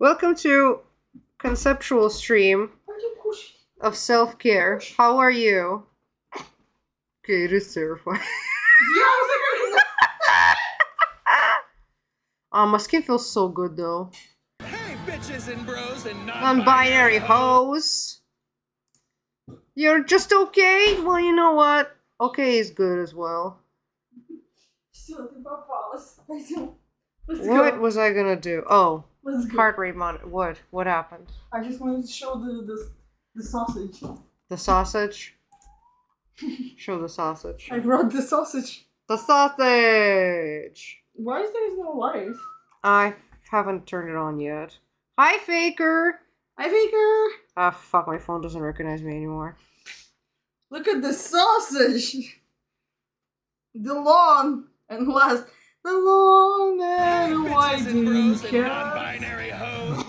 Welcome to conceptual stream of self-care. How are you? Okay, it is terrifying. My skin feels so good though. Hey, bitches and bros and Non-binary hoes. You're just okay? Well, you know what? Okay is good as well. What was I gonna do? Oh, heart rate monitor. What happened? I just wanted to show the sausage. The sausage? Show the sausage. I brought the sausage. The sausage! Why is there no light? I haven't turned it on yet. Hi, Faker! Hi, Faker! Ah, fuck, my phone doesn't recognize me anymore. Look at the sausage! The long and last. The long and winding non-binary hoes.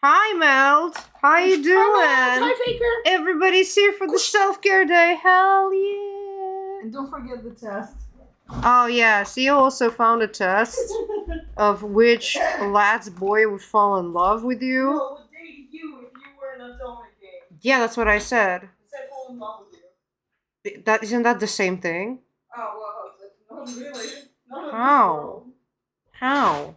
Hi, Meld! How you doing? Hi, Faker! Everybody's here for the self-care day. Hell yeah! And don't forget the test. Oh, yeah. So you also found a test of which lad's boy would fall in love with you. No, would date you if you were an atomic game. Yeah, that's what I said. It said fall in love with you. That isn't that the same thing? Oh, well, not really. Not in this How? world. How?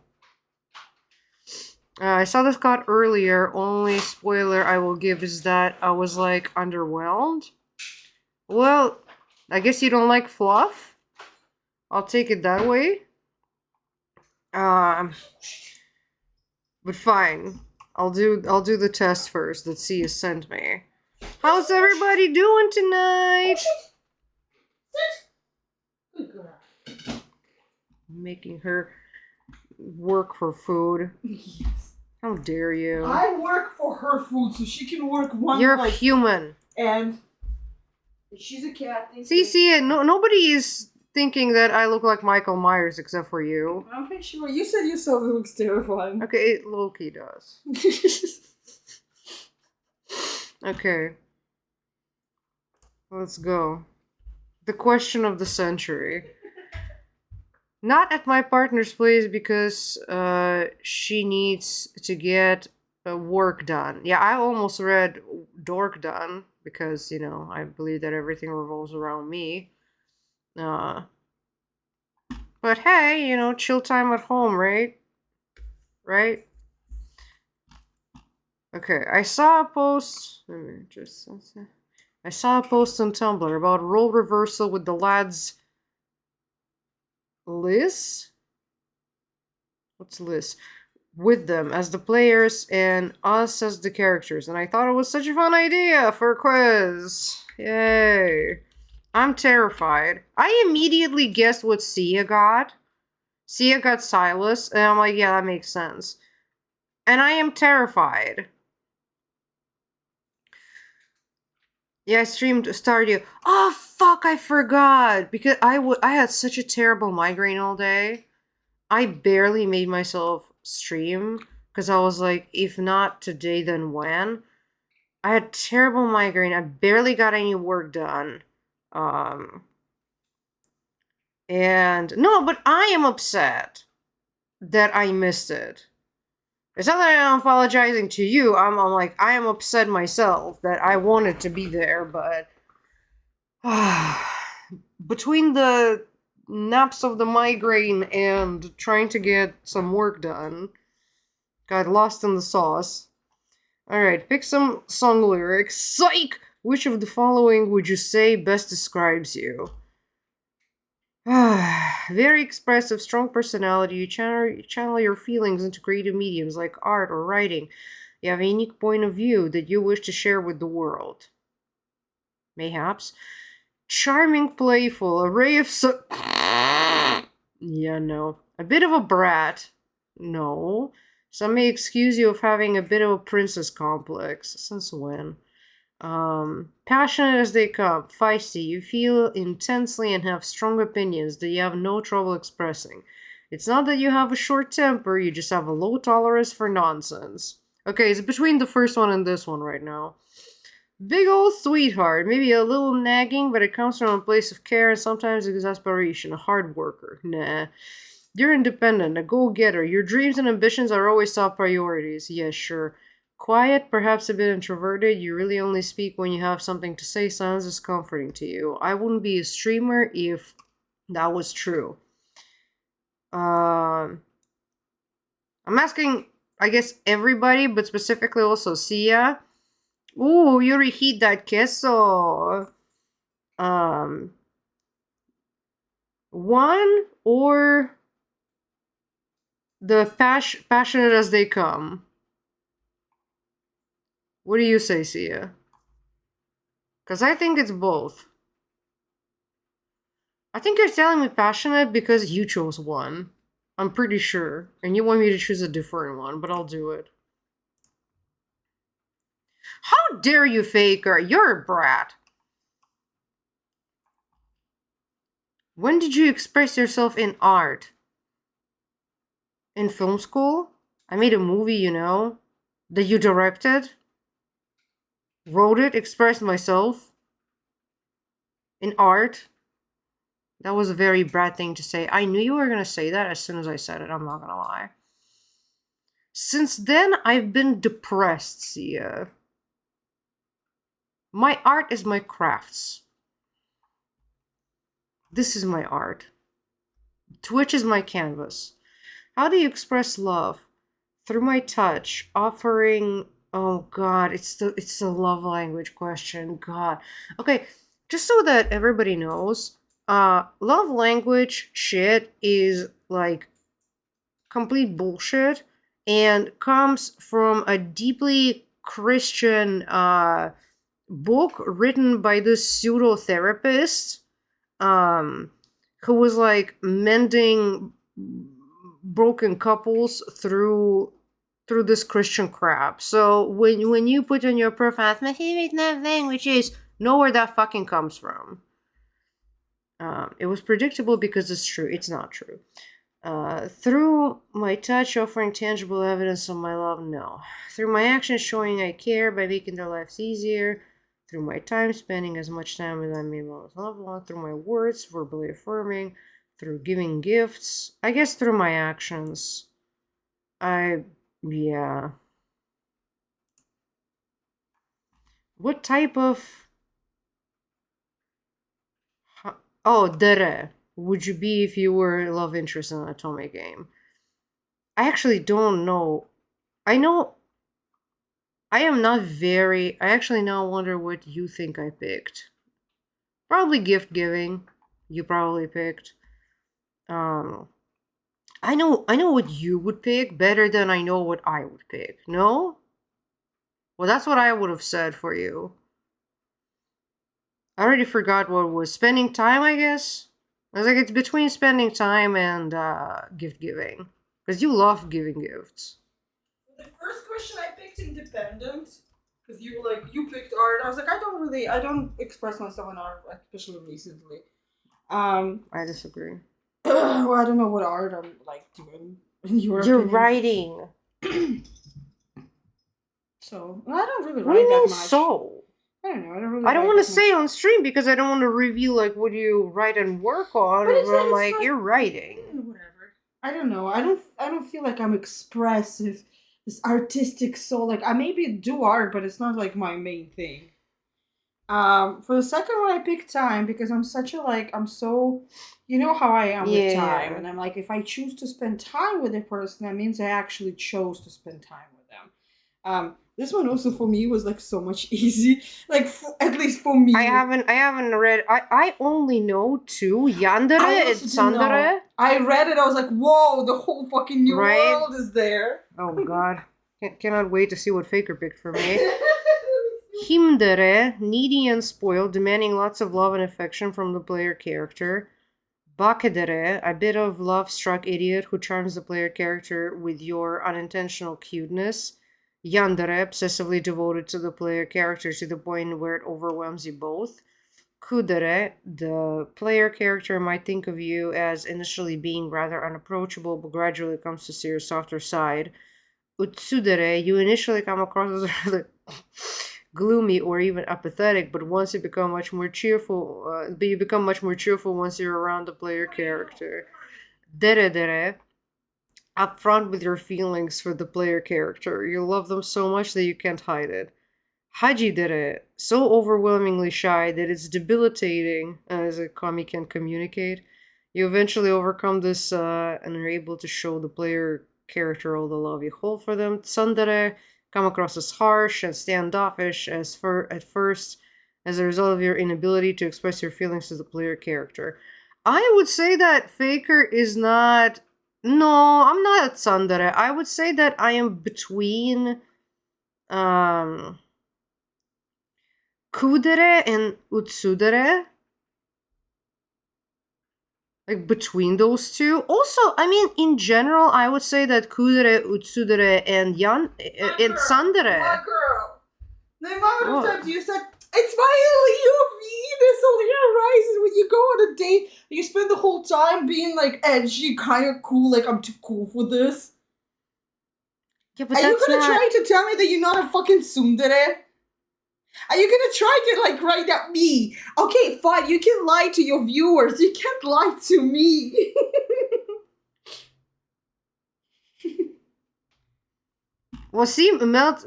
I saw this card earlier. Only spoiler I will give is that I was like underwhelmed. Well, I guess you don't like fluff. I'll take it that way. But fine. I'll do the test first that C has sent me. How's everybody doing tonight? Good girl. Making her work for food. Yes. How dare you? I work for her food so she can work one You're life. human. And she's a cat. See, nobody is thinking that I look like Michael Myers except for you. Okay, sure. You said yourself it looks terrifying. Okay, it low-key does. Okay. Let's go. The question of the century. Not at my partner's place because she needs to get work done. Yeah, I almost read dork done because, you know, I believe that everything revolves around me. But hey, you know, chill time at home, right? Right? Okay, I saw a post. I saw a post on Tumblr about role reversal with the lads. Liz? What's Liz? With them as the players and us as the characters, and I thought it was such a fun idea for a quiz. Yay. I'm terrified. I immediately guessed what Sia got. Sia got Sylus, and I'm like, yeah, that makes sense. And I am terrified. Yeah, I streamed Stardew. Oh, fuck, I forgot. Because I had such a terrible migraine all day. I barely made myself stream. Because I was like, if not today, then when? I had terrible migraine. I barely got any work done. And no, but I am upset that I missed it. It's not that I'm apologizing to you. I'm like, I am upset myself that I wanted to be there, but between the naps of the migraine and trying to get some work done, got lost in the sauce. Alright, pick some song lyrics. Psych! Which of the following would you say best describes you? Very expressive, strong personality. You channel your feelings into creative mediums like art or writing. You have a unique point of view that you wish to share with the world. Mayhaps. Charming, playful, a ray of yeah, no. A bit of a brat. No. Some may excuse you of having a bit of a princess complex. Since when? Passionate as they come, feisty, you feel intensely and have strong opinions that you have no trouble expressing. It's not that you have a short temper, you just have a low tolerance for nonsense. Okay, it's between the first one and this one right now. Big old sweetheart, maybe a little nagging, but it comes from a place of care and sometimes exasperation. A hard worker. Nah. You're independent, a go-getter. Your dreams and ambitions are always top priorities. Yeah, sure. Quiet, perhaps a bit introverted. You really only speak when you have something to say. Sounds is comforting to you. I wouldn't be a streamer if that was true. Um, I'm asking, I guess, everybody, but specifically also Sia. Ooh, you reheat that queso. Um, one or the passionate as they come. What do you say, Sia? Because I think it's both. I think you're telling me passionate because you chose one. I'm pretty sure. And you want me to choose a different one, but I'll do it. How dare you, Faker? You're a brat. When did you express yourself in art? In film school? I made a movie, you know, that you directed, wrote it, expressed myself in art. That was a very bad thing to say. I knew you were going to say that as soon as I said it, I'm not going to lie. Since then, I've been depressed, Sia. My art is my crafts. This is my art. Twitch is my canvas. How do you express love? Through my touch, offering. Oh God, it's the love language question. God. Okay, just so that everybody knows, love language shit is like complete bullshit and comes from a deeply Christian book written by this pseudo therapist who was like mending broken couples through this Christian crap. So when you put on your profile, my favorite love language is, know where that fucking comes from. It was predictable because it's true. It's not true. Through my touch offering tangible evidence of my love, no. Through my actions showing I care by making their lives easier. Through my time spending as much time as I'm able with loved ones. Through my words, verbally affirming. Through giving gifts. I guess through my actions. Yeah. What type of... Oh, dere. Would you be if you were a love interest in an Atome game? I actually don't know. I know I am not very. I actually now wonder what you think I picked. Probably gift giving. You probably picked. Um, I know what you would pick better than I know what I would pick. No? Well, that's what I would have said for you. I already forgot what was spending time, I guess. I was like, it's between spending time and gift giving. Because you love giving gifts. The first question I picked independent. Because you picked art. I was like, I don't express myself in art, especially recently. I disagree. Well, I don't know what art I'm like doing. In your You're opinion. writing. So I don't really What do write you that mean much. so? I don't know. I don't really. I don't write want to that say much. on stream because I don't want to reveal like what you write and work on. But But I'm it's like, not- you're writing. Whatever. I don't know. I don't feel like I'm expressive. This artistic soul. Like I maybe do art, but it's not like my main thing. For the second one, I picked time because I'm such a I'm so, you know how I am with time, Yeah. and I'm like, if I choose to spend time with a person, that means I actually chose to spend time with them. This one also for me was like so much easy, at least for me. I haven't read. I only know two. Yandere I and also didn't know. Sandere. I read it. I was like, whoa, the whole fucking new Right? world is there. Oh God, cannot wait to see what Faker picked for me. Himdere, needy and spoiled, demanding lots of love and affection from the player character. Bakedere, a bit of love-struck idiot who charms the player character with your unintentional cuteness. Yandere, obsessively devoted to the player character to the point where it overwhelms you both. Kudere, the player character might think of you as initially being rather unapproachable, but gradually comes to see your softer side. Utsudere, you initially come across as rather gloomy or even apathetic, but once you become much more cheerful, once you're around the player character. Dere dere, upfront with your feelings for the player character. You love them so much that you can't hide it. Hajidere, so overwhelmingly shy that it's debilitating as a kami can communicate. You eventually overcome this and are able to show the player character all the love you hold for them. Tsundere, come across as harsh and standoffish at first as a result of your inability to express your feelings to the player character. I would say that Faker is not. No, I'm not a tsundere. I would say that I am between kudere and utsudere. Like between those two. Also, I mean, in general, I would say that kudere, utsudere, and and tsundere. My girl. The amount of What? times you said, it's my Leo Venus, a Leo rising when you go on a date, you spend the whole time being like edgy, kind of cool, like I'm too cool for this. Yeah, but Are you that's gonna not. try to tell me that you're not a fucking tsundere? Are you gonna try to like write at me? Okay, fine, you can lie to your viewers, you can't lie to me. Well, see, Melt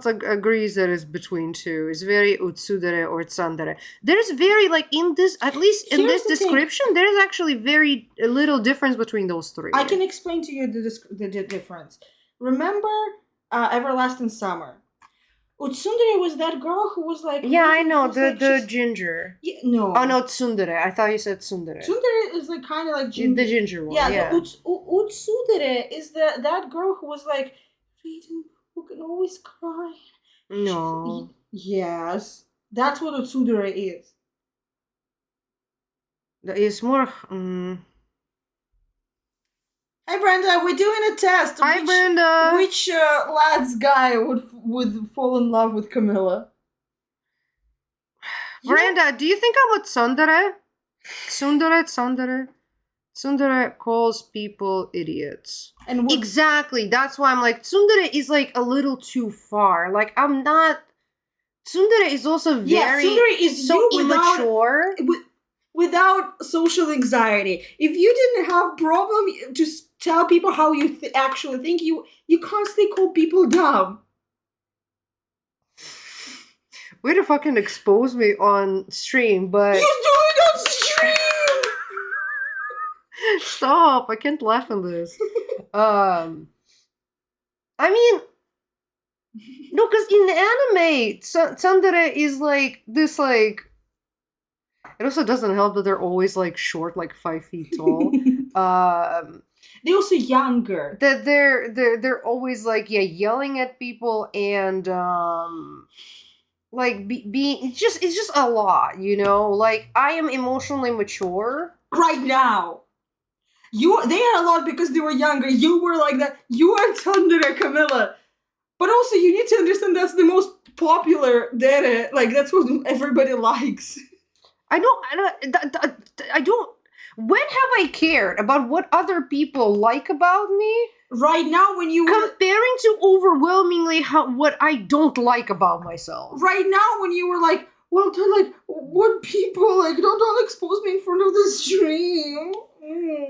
agrees that it's between two. It's very utsudere or tsundere. There's very, like, in this, at least in Here's this the thing. description, there's actually very little difference between those three. I can explain to you the difference. Remember Everlasting Summer? Utsundere was that girl who was like... Yeah, I know, was the like, the she's- ginger. Yeah, no. Oh, no, tsundere. I thought you said tsundere. Tsundere is like kind of like... The ginger one, yeah. The Utsudere is that girl who was like, reading book and always cry. No. Yes. That's what Utsudere is. It's more... Hey Brenda, we're doing a test. Hi, Brenda! Which lad's guy would fall in love with Camilla? Brenda, do you think I'm a tsundere? Tsundere? Tsundere calls people idiots. And what, Exactly. That's why I'm like, tsundere is like a little too far. Like, I'm not. Tsundere is also very tsundere is so you without immature. without social anxiety. If you didn't have problem to tell people how you actually think, you constantly call people dumb. Way to fucking expose me on stream, but You do it on stream. stop! I can't laugh on this. I mean, no, because in the anime, tsundere is like this, like. It also doesn't help that they're always like short, like 5 feet tall. They're also younger. That they're always like yelling at people and like being it's just a lot, you know. Like I am emotionally mature. Right now. They are a lot because they were younger. You were like that. You are Tsundere Camilla. But also you need to understand that's the most popular dere. Like that's what everybody likes. I don't. When have I cared about what other people like about me? Right now, when you were Comparing to overwhelmingly what I don't like about myself. right now when you were like, well, like what people like don't expose me in front of the stream.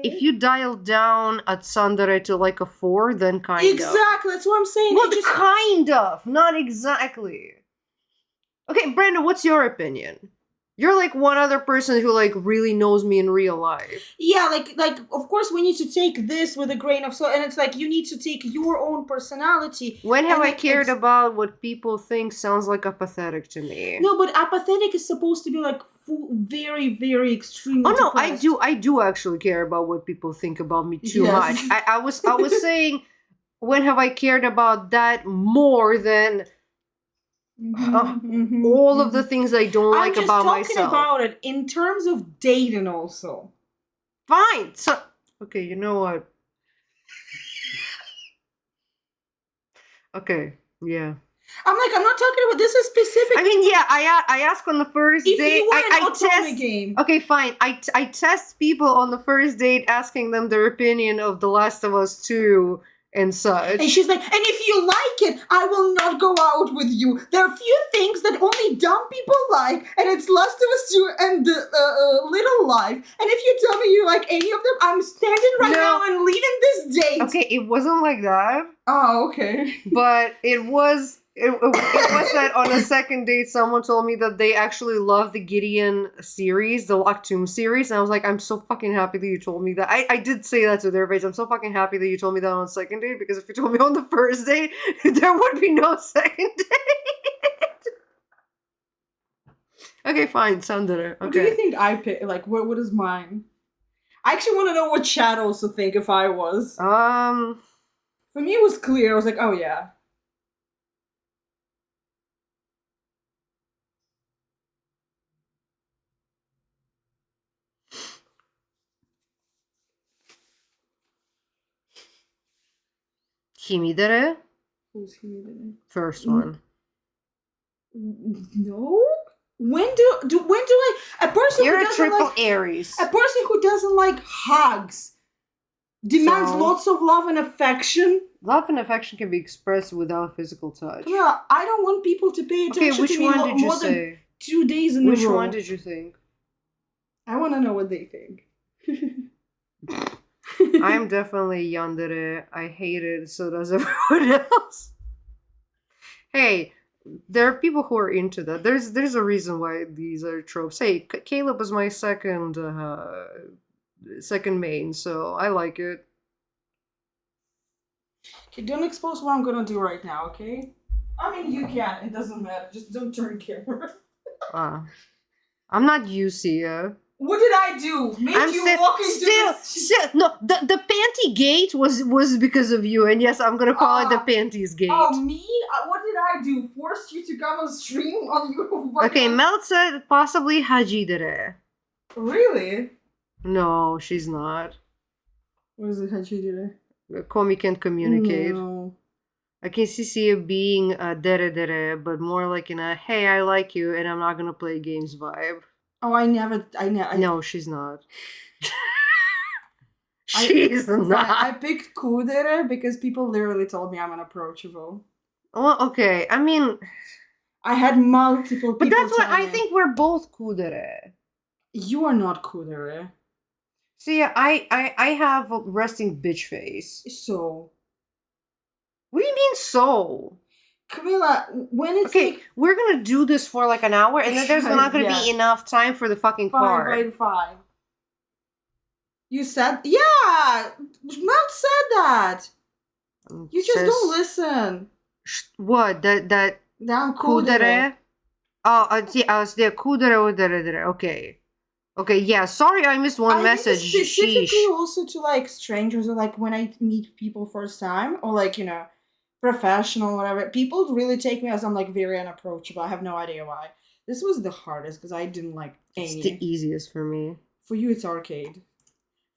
If you dial down at tsundere to like a 4, then kind of. Exactly, that's what I'm saying. Well, It just- kind of, not exactly. Okay, Brenda, what's your opinion? You're like one other person who like really knows me in real life. yeah, like of course we need to take this with a grain of salt, and it's like you need to take your own personality. When have and I cared about what people think sounds like apathetic to me? No, but apathetic is supposed to be like very, very extremely. Oh no, depressed. I do actually care about what people think about me too Yes. much. I was saying, when have I cared about that more than all of the things I don't like about I'm myself? just talking about it in terms of dating also. Fine. So okay, you know what? Okay, yeah. I'm not talking about this is specific. I mean, yeah. I ask on the first if date. you were an I Otome test. game. Okay, fine. I test people on the first date, asking them their opinion of The Last of Us 2, and such. And she's like, and if you like it, I will not go out with you. There are few things that only dumb people like, and it's Last of Us 2 and Little Life. And if you tell me you like any of them, I'm standing right now and leaving this date. Okay, it wasn't like that. Oh, okay. But it was that on a second date, someone told me that they actually love the Gideon series, the Locked Tomb series, and I was like, I'm so fucking happy that you told me that. I did say that to their face. I'm so fucking happy that you told me that on a second date, because if you told me on the first date, there would be no second date. Okay, fine, Sandra. Okay. What do you think I pick? Like, what is mine? I actually want to know what Chad also think if I was. For me, it was clear. I was like, oh yeah. Himidere? Who's Himidere? First one. No. When do I a person You're who a doesn't triple like Aries. a person who doesn't like hugs demands So- lots of love and affection? Love and affection can be expressed without physical touch. Camilla, I don't want people to pay attention Okay, which to me one did you more than say? 2 days in Which a row. one did you think? I want to know what they think. I'm definitely yandere. I hate it, so does everyone else. Hey, there are people who are into that. There's a reason why these are tropes. Hey, Caleb was my second main, so I like it. Okay, don't expose what I'm gonna do right now, okay? I mean, you can. It doesn't matter. Just don't turn camera. I'm not you, Sia. What did I do? Made you walk into this? No, the panty gate was because of you, and yes, I'm gonna call it the panties gate. Oh, me? What did I do? Forced you to come on stream on you? Okay, Mel said possibly Hajidere. Really? No, she's not. What is it, Hajidere? Komi can't communicate. No. I can see Sia being a dere, but more like in a hey, I like you, and I'm not gonna play games vibe. Oh, I never. No, she's not. She's not. I picked Kudere because people literally told me I'm unapproachable. Well, okay. I mean, I had multiple people. but that's what tell I me. think we're both kudere. You are not Kudere. See, I have a resting bitch face. So, What do you mean so? Camilla, when it's Okay, like, we're gonna do this for like an hour, and then there's not gonna Yeah. be enough time for the fucking card. fine. You said, yeah, Mel said that. You just don't listen. What? That Down Kudere. kudere? Oh, I was there. Kudere or dere. Okay. Okay, yeah. Sorry, I missed one I message. use it specifically Sheesh. also to like strangers or like when I meet people first time or like, you know, professional, whatever. People really take me as I'm like very unapproachable. I have no idea why. This was the hardest because I didn't like It's any. the easiest for me. For you, it's arcade.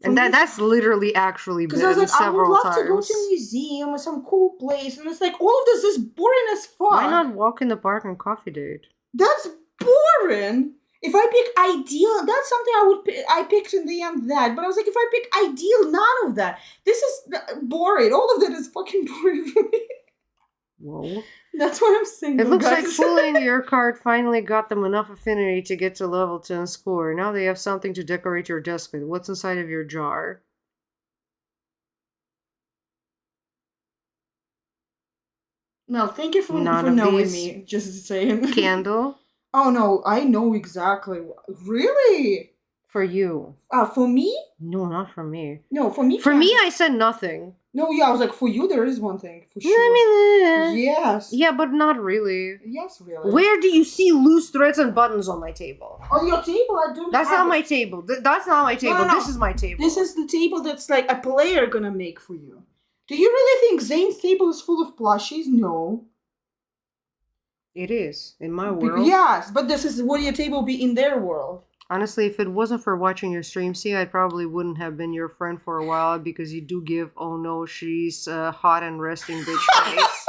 For And me, that's literally actually been because I was like, I would several love times. to go to a museum or some cool place, and it's like all of this is boring as fuck. Why not walk in the park and coffee date? That's boring. If I pick ideal, that's something I would. I picked in the end that, but I was like, if I pick ideal, none of that. This is boring. All of that is fucking boring for me. Whoa. That's what I'm saying. It looks like guys. pulling your card finally got them enough affinity to get to level 10 score. Now they have something to decorate your desk with. What's inside of your jar? No, thank you for None of knowing these. me. Just saying. Candle? Oh no, I know exactly. Really? For you. For me? No, not for me. No, for me. For me, candle. I said nothing. No, yeah, I was like, for you, there is one thing for sure. I mean, Yes. yeah, but not really. Yes, really. Where do you see loose threads and buttons on my table? On your table, I don't. That's have not it. my table. That's not my table. no. This is my table. This is the table that's like a player gonna make for you. Do you really think Zane's table is full of plushies? No. It is in my world. Yes, but this is would your table be in their world? Honestly, if it wasn't for watching your stream, see, I probably wouldn't have been your friend for a while because you do give, oh no, she's hot and resting bitch face.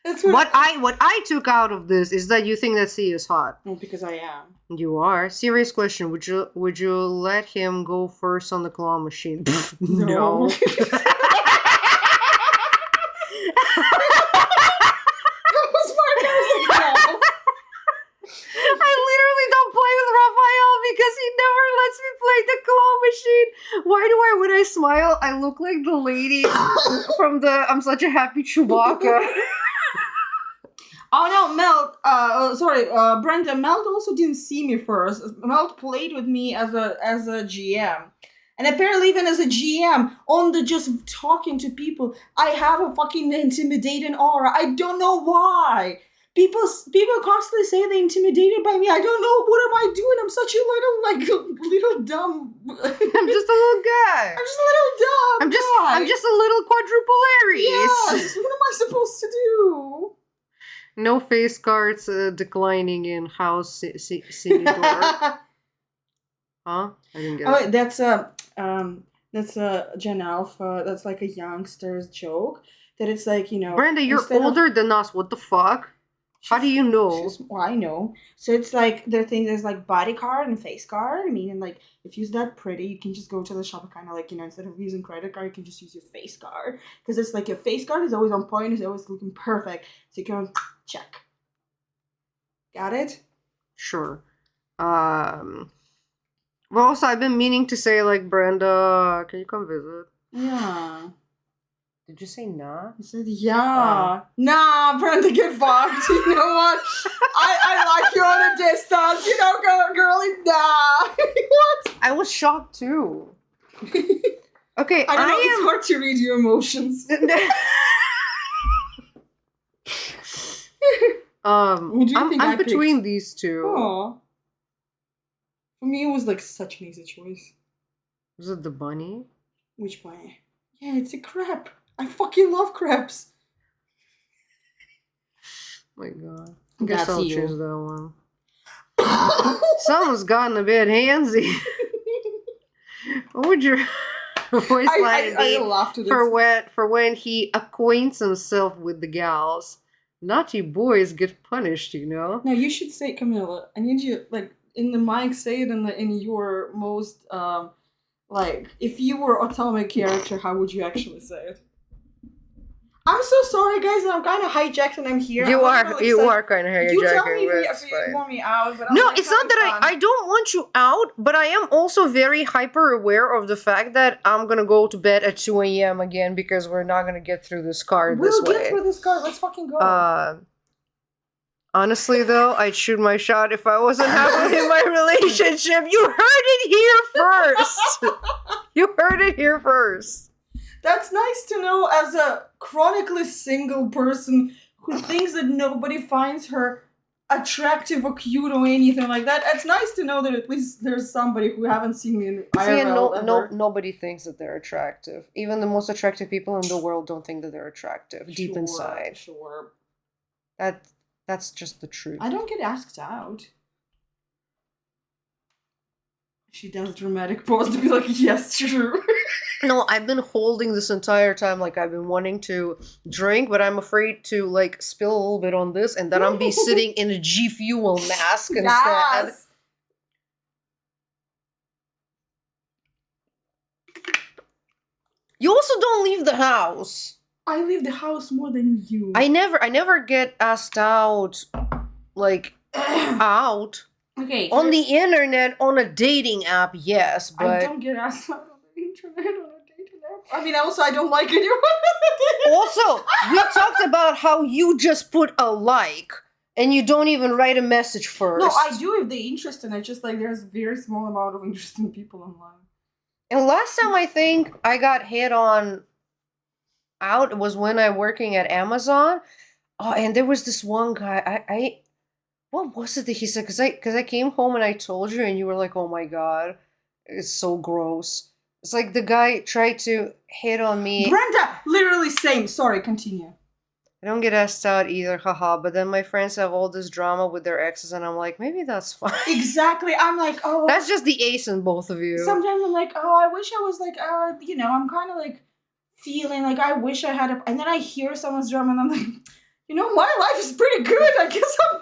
That's What I took out of this is that you think that C is hot. No, because I am. You are. Serious question. Would you let him go first on the claw machine? No. No. I look like the lady from the I'm Such a Happy Chewbacca. Oh no, Brenda. Melt also didn't see me first. Melt played with me as a GM, and apparently even as a GM, on the just talking to people, I have a fucking intimidating aura. I don't know why. People constantly say they're intimidated by me. I don't know, what am I doing? I'm such a little dumb. I'm just a little guy. I'm just a little dumb. I'm just a little quadruple Aries. Yes. What am I supposed to do? No face cards declining in house Sinidor. Huh? I didn't get it. Oh, that's a Gen Alpha. That's like a youngster's joke. That it's like, Brenda, you're older than us. What the fuck? How do you know? Well, I know. So it's like their thing. There's like body card and face card. I mean, and like if you're that pretty, you can just go to the shop, kind of like, instead of using credit card, you can just use your face card, because it's like your face card is always on point. It's always looking perfect. So you can check. Got it? Sure. Well, also, I've been meaning to say, like, Brenda, can you come visit? Yeah. Did you say nah? I said, yeah. Nah, Brenda, get fucked. You know what? I like you on a distance. Girlie, nah. What? I was shocked, too. Okay, I don't know, it's hard to read your emotions. I'm between these two. Oh. For me, it was like such an easy choice. Was it the bunny? Which bunny? Yeah, it's a crab. I fucking love crabs. My god. I guess I'll choose that one. Someone's Someone's gotten a bit handsy. What would your voice line be for when he acquaints himself with the gals? Naughty boys get punished, No, you should say, Camilla. I need you, like, in the mic, say it in your most if you were Atomic character, how would you actually say it? I'm so sorry, guys. I'm kind of hijacked and I'm here. You are kind of hijacking. You tell me if you want me out. But no, it's not that I don't want you out, but I am also very hyper aware of the fact that I'm gonna go to bed at 2 a.m. again because we're not gonna get through this card this way. We'll get through this card. Let's fucking go. Honestly, though, I'd shoot my shot if I wasn't happy in my relationship. You heard it here first. You heard it here first. That's nice to know as a chronically single person who thinks that nobody finds her attractive or cute or anything like that. It's nice to know that at least there's somebody who haven't seen me in IRL nobody thinks that they're attractive. Even the most attractive people in the world don't think that they're attractive deep inside. Sure. That's just the truth. I don't get asked out. She does dramatic pause to be like, yes, true. No, I've been holding this entire time, like I've been wanting to drink, but I'm afraid to like spill a little bit on this, and then I'm be sitting in a G Fuel mask instead. Yes. You also don't leave the house. I leave the house more than you. I never get asked out, like out. Okay. On the internet, on a dating app, yes, but I don't get asked out on the internet on a dating app. I mean, also, I don't like anyone. Also, we talked about how you just put a like and you don't even write a message first. No, I do if they're interested. I just like there's a very small amount of interesting people online. And last time I think I got hit on out was when I working at Amazon. Oh, and there was this one guy. I what was it that he said? Because I came home and I told you, and you were like, "Oh my god, it's so gross." It's like the guy tried to hit on me. Brenda, literally same. Sorry, continue. I don't get asked out either, haha. But then my friends have all this drama with their exes, and I'm like, maybe that's fine. Exactly. I'm like, oh. That's just the ace in both of you. Sometimes I'm like, oh, I wish I was like, I'm kind of like feeling like I wish I had a. And then I hear someone's drama, and I'm like, my life is pretty good. I guess I'm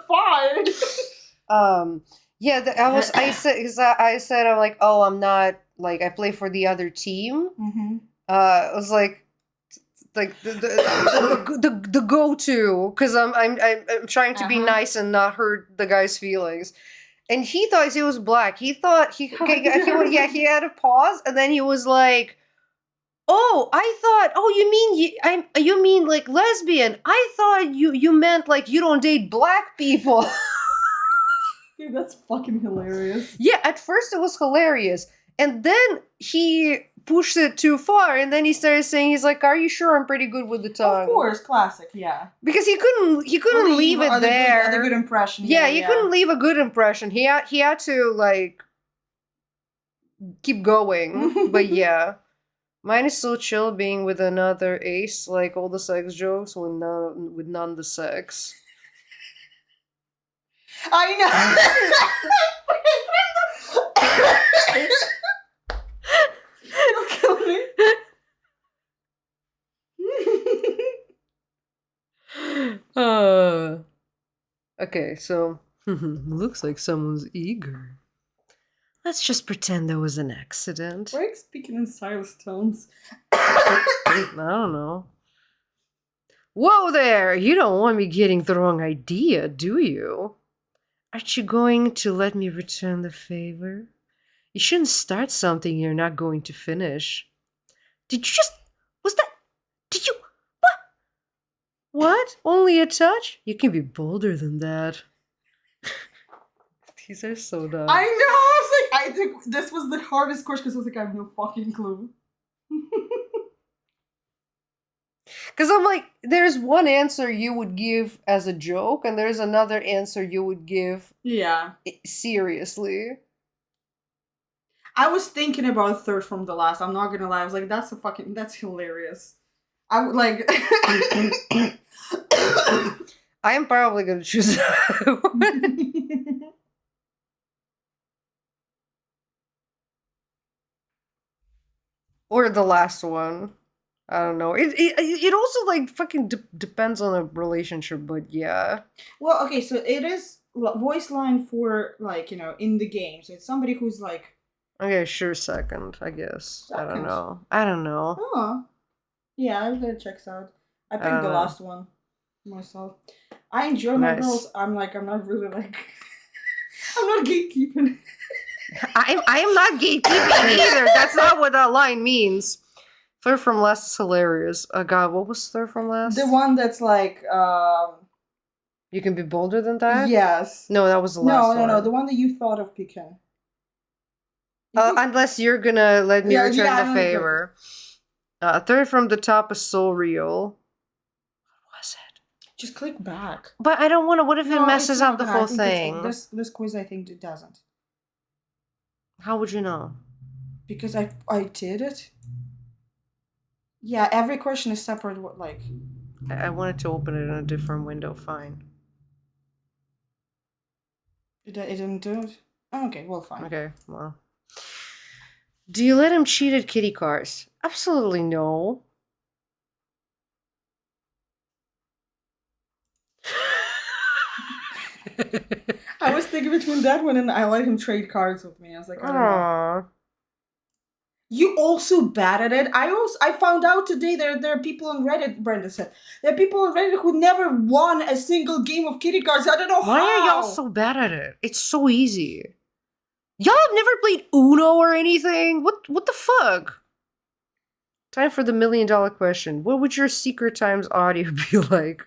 fine. Yeah. I said I'm like, oh, I'm not like I play for the other team. Mm-hmm. It was like the go-to because I'm trying to be nice and not hurt the guy's feelings, and he thought he was black. He thought he had a pause, and then he was like, Oh, I thought. Oh, you mean you mean like lesbian? I thought you meant like you don't date black people. Dude, that's fucking hilarious. Yeah, at first it was hilarious, and then he pushed it too far, and then he started saying, "He's like, are you sure I'm pretty good with the tongue?" Of course, classic, yeah. Because he couldn't leave it there. The good impression. Yeah, he couldn't leave a good impression. He had to like keep going. But yeah. Mine is so chill being with another ace, like all the sex jokes with none the sex. I know. You'll kill me. Okay, so looks like someone's eager. Let's just pretend there was an accident. Why are you speaking in Sylus tones? I don't know. Whoa there! You don't want me getting the wrong idea, do you? Aren't you going to let me return the favor? You shouldn't start something you're not going to finish. Did you just... Was that... Did you... What? What? Only a touch? You can be bolder than that. These are so dumb. I know! I was like, I think this was the hardest question because I was like, I have no fucking clue. Because I'm like, there's one answer you would give as a joke, and there's another answer you would give seriously. I was thinking about third from the last. I'm not gonna lie. I was like, that's hilarious. I would like. I am probably gonna choose that one. Or the last one. I don't know. It also like fucking depends on the relationship, but yeah. Well, okay, so it is voice line for like in the game. So it's somebody who's like. Okay, sure. Second, I guess. Second. I don't know. Oh, yeah, that checks out. I picked the last one myself. I enjoy my girls. I'm not really like. I'm not gatekeeping. I am not gatekeeping either. That's not what that line means. Third from last is hilarious. God, what was third from last? The one that's like, you can be bolder than that? Yes. No, that was the last one. No, the one that you thought of picking. Unless you're gonna let me return the favor. Third from the top is so real. What was it? Just click back. But I don't want to. What if it messes up the whole thing? This quiz, I think it doesn't. How would you know? Because I did it. Yeah, every question is separate. What like? I wanted to open it in a different window. Fine. It didn't do it. Oh, okay, well, fine. Okay, well. Do you let him cheat at kitty cars? Absolutely no. I was thinking between that one and I let him trade cards with me. I was like, I don't know. You also bad at it. I found out today there are people on Reddit, Brenda said. There are people on Reddit who never won a single game of kitty cards. I don't know Why are y'all so bad at it? It's so easy. Y'all have never played Uno or anything? What the fuck? Time for the $1 million question. What would your Secret Times audio be like?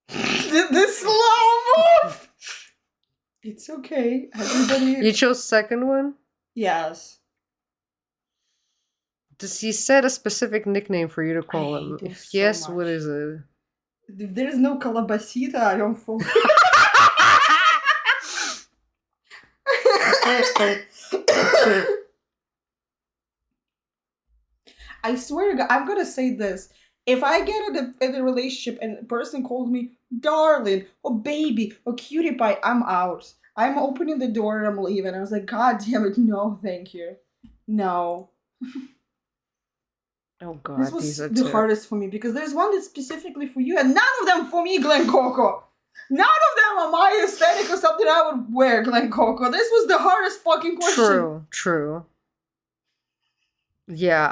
The slow move. It's okay. Everybody. You chose second one? Yes. Does he set a specific nickname for you to call him? If yes, what is it? If there is no calabacita, I don't fall. I swear to God, I'm gonna say this. If I get in a relationship and a person calls me darling or baby or cutie pie, I'm out. I'm opening the door and I'm leaving. I was like, God damn it, no, thank you. No. Oh God, this was the hardest for me because there's one that's specifically for you and none of them for me, Glen Coco. None of them are my aesthetic or something I would wear, Glen Coco. This was the hardest fucking question. True. Yeah,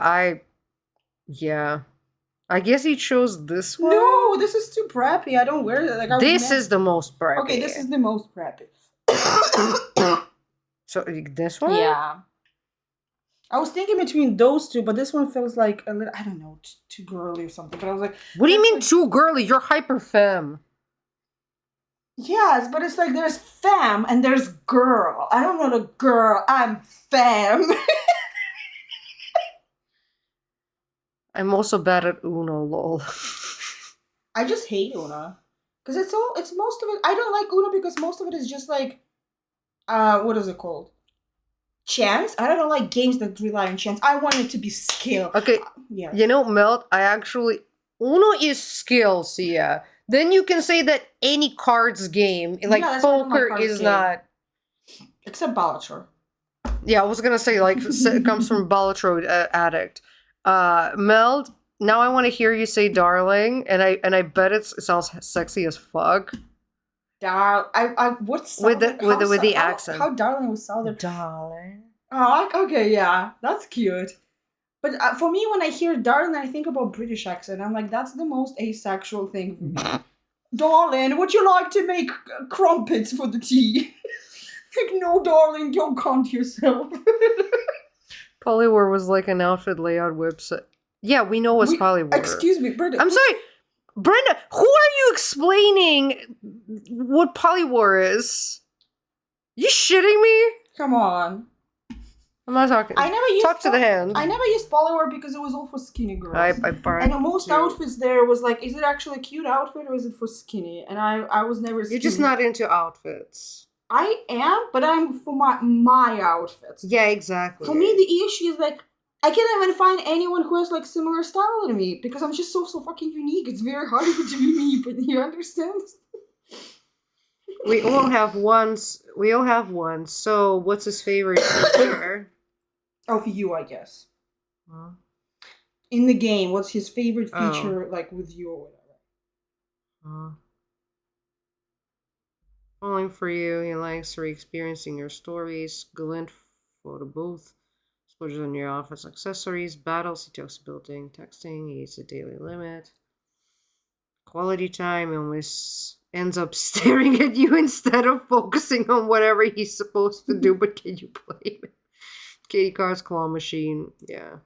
I guess he chose this one. No, this is too preppy. I don't wear it. Like This is the most preppy. Okay, this is the most preppy. So this one? Yeah. I was thinking between those two, but this one feels like a little, I don't know, too girly or something. But I was like, What do you mean like, too girly? You're hyper femme. yes, but it's like there's femme and there's girl. I don't want a girl. I'm femme. I'm also bad at Uno, lol. I just hate Una. Because it's most of it. I don't like Una because most of it is just like, what is it called? Chance? I don't like games that rely on chance. I want it to be skill. Okay, Yeah. you know, Melt, Uno is skills, yeah. Then you can say that any cards game, like Yeah, that's why I don't like poker cards is game. not... Except Ballatror. Yeah, I was gonna say, like, it comes from Ballatrode Addict. Meld, now I want to hear you say darling, and I bet it sounds sexy as fuck. What's With the accent. How darling was Southern? Darling. Oh, okay, yeah, that's cute. But for me, when I hear darling, I think about British accent. I'm like, that's the most asexual thing for me. Darling, would you like to make crumpets for the tea? Like, no, darling, don't count yourself. Polywar was like an outfit layout website. Yeah, we know what's Polywar. Excuse me, Brenda. I'm sorry, Brenda. Who are you explaining what Polywar is? You shitting me? Come on. I'm not talking. I never used Talk to the hand. I never used Polywar because it was all for skinny girls. I and most outfits there was like, is it actually a cute outfit or is it for skinny? And I was never skinny. You're just not into outfits. I am, but I'm for my outfits. Yeah, exactly. For me, the issue is like, I can't even find anyone who has like similar style to me because I'm just so fucking unique. It's very hard for it to be me, but you understand? We all have one. So, what's his favorite feature? Of you, I guess. Huh? In the game, what's his favorite feature, like with you or whatever? Falling for you, he likes re-experiencing your stories. Glint for the booth. Exposure on your office accessories. Battles, he talks building, texting. He eats a daily limit. Quality time, he always ends up staring at you instead of focusing on whatever he's supposed to do, but can you play it? Katie Carr's claw machine, yeah.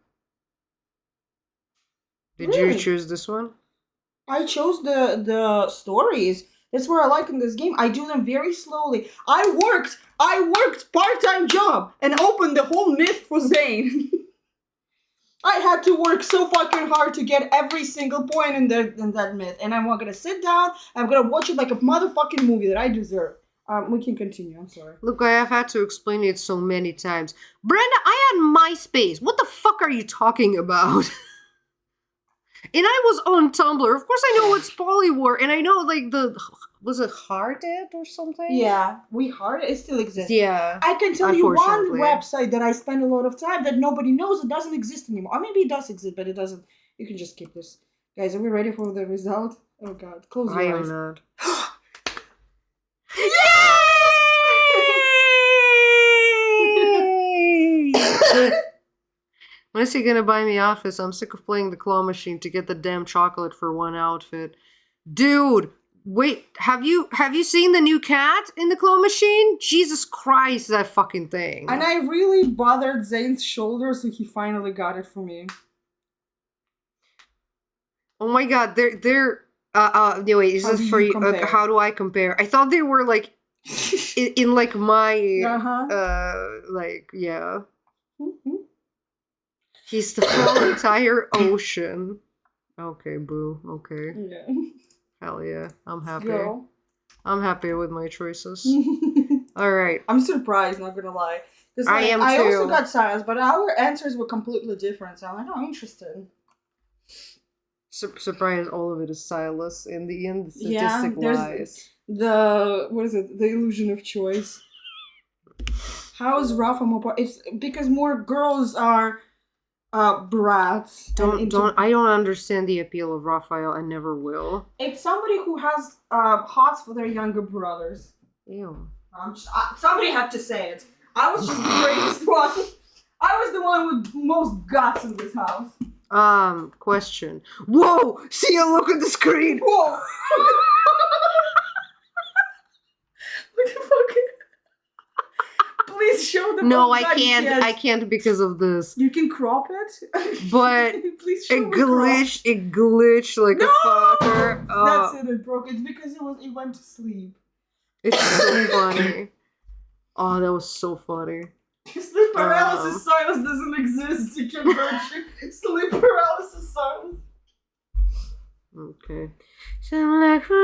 Did you choose this one? I chose the stories. That's what I like in this game. I do them very slowly. I worked part-time job and opened the whole myth for Zane. I had to work so fucking hard to get every single point in that myth. And I'm gonna sit down, I'm gonna watch it like a motherfucking movie that I deserve. We can continue, I'm sorry. Look, I have had to explain it so many times. Brenda, I had MySpace. What the fuck are you talking about? And I was on Tumblr. Of course I know what's Polywar, and I know like was it Hearted or something? Yeah, it still exists. Yeah. I can tell you one website that I spend a lot of time that nobody knows. It doesn't exist anymore. Or maybe it does exist, but it doesn't. You can just keep this. Guys, are we ready for the result? Oh god, close your eyes. I am not. Yay! When is he gonna buy me outfits? I'm sick of playing the claw machine to get the damn chocolate for one outfit. Dude, wait, have you seen the new cat in the claw machine? Jesus Christ, that fucking thing. And I really bothered Zane's shoulder, so he finally got it for me. Oh my god, they're wait, is this for you? How do I compare? I thought they were like in like my like yeah. Mm-hmm. He's the whole entire ocean. Okay, boo. Okay. Yeah. Hell yeah. I'm happy. Go. I'm happy with my choices. Alright. I'm surprised, not gonna lie. Like, I am too. I also got science, but our answers were completely different, so I'm like, oh, interesting. Surprise, all of it is Sylus. In the end, the statistic lies. What is it? The illusion of choice. How is Rafa more? It's because more girls are brats. I don't understand the appeal of Raphael. I never will. It's somebody who has hots for their younger brothers. Ew. Somebody had to say it. I was just the greatest one. I was the one with most guts in this house. Question. Whoa! See ya, look at the screen! Whoa! What the fuck? Please show them. No, all I that you can't. I can't because of this. You can crop it, But please show it me crop. glitched like No! a fucker. That's it. It broke. It's because it went to sleep. It's so funny. Oh, that was so funny. Sleep paralysis silence doesn't exist. You can hurt you. Sleep paralysis silence. Okay. Some like for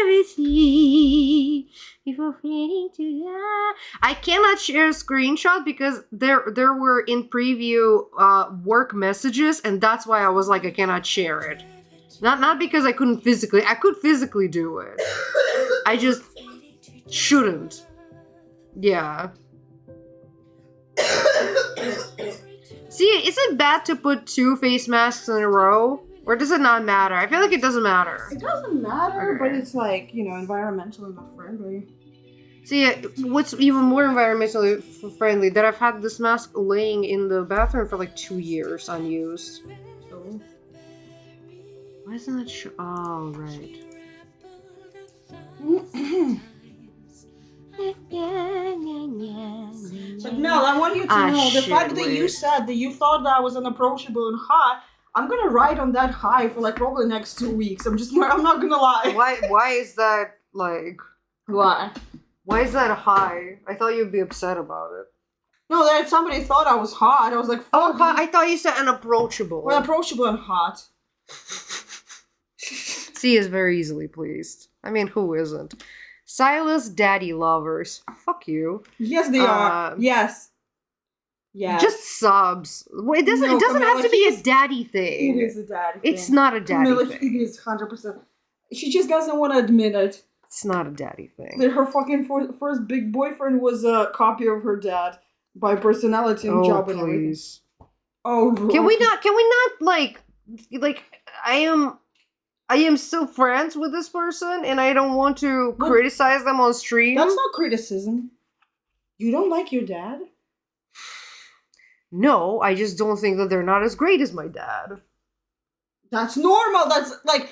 longevity before fading to die. I cannot share a screenshot because there were in preview work messages, and that's why I was like I cannot share it. Not because I could physically do it. I just shouldn't. Yeah. See, is it bad to put 2 face masks in a row? Or does it not matter? I feel like it doesn't matter. It doesn't matter, Okay. but it's like, environmentally not friendly. See, what's even more environmentally friendly, that I've had this mask laying in the bathroom for like 2 years unused. So, Why isn't it oh, right. but Mel, I want you to know the shit, fact that you wait. said that you thought that I was unapproachable and hot. I'm gonna ride on that high for like probably the next 2 weeks. I'm not gonna lie. Why is that, like... Why? Why is that high? I thought you'd be upset about it. No, that somebody thought I was hot. I was like, Oh, fuck. I thought you said unapproachable. Well, approachable and hot. C is very easily pleased. I mean, who isn't? Sylus daddy lovers. Fuck you. Yes, they are. Yes. Yes. Just subs. Well, it doesn't. No, It doesn't Camilla, have to be a he's- daddy It thing. is a daddy It's thing. not a daddy Camilla, thing. it is 100%. She just doesn't want to admit it. It's not a daddy thing. That her fucking first big boyfriend was a copy of her dad by personality and Oh job and everything. please. Oh, Can we not? like I am still friends with this person, and I don't want to But- criticize them on stream. That's not criticism. You don't like your dad? No, I just don't think that they're not as great as my dad. That's normal. That's daddy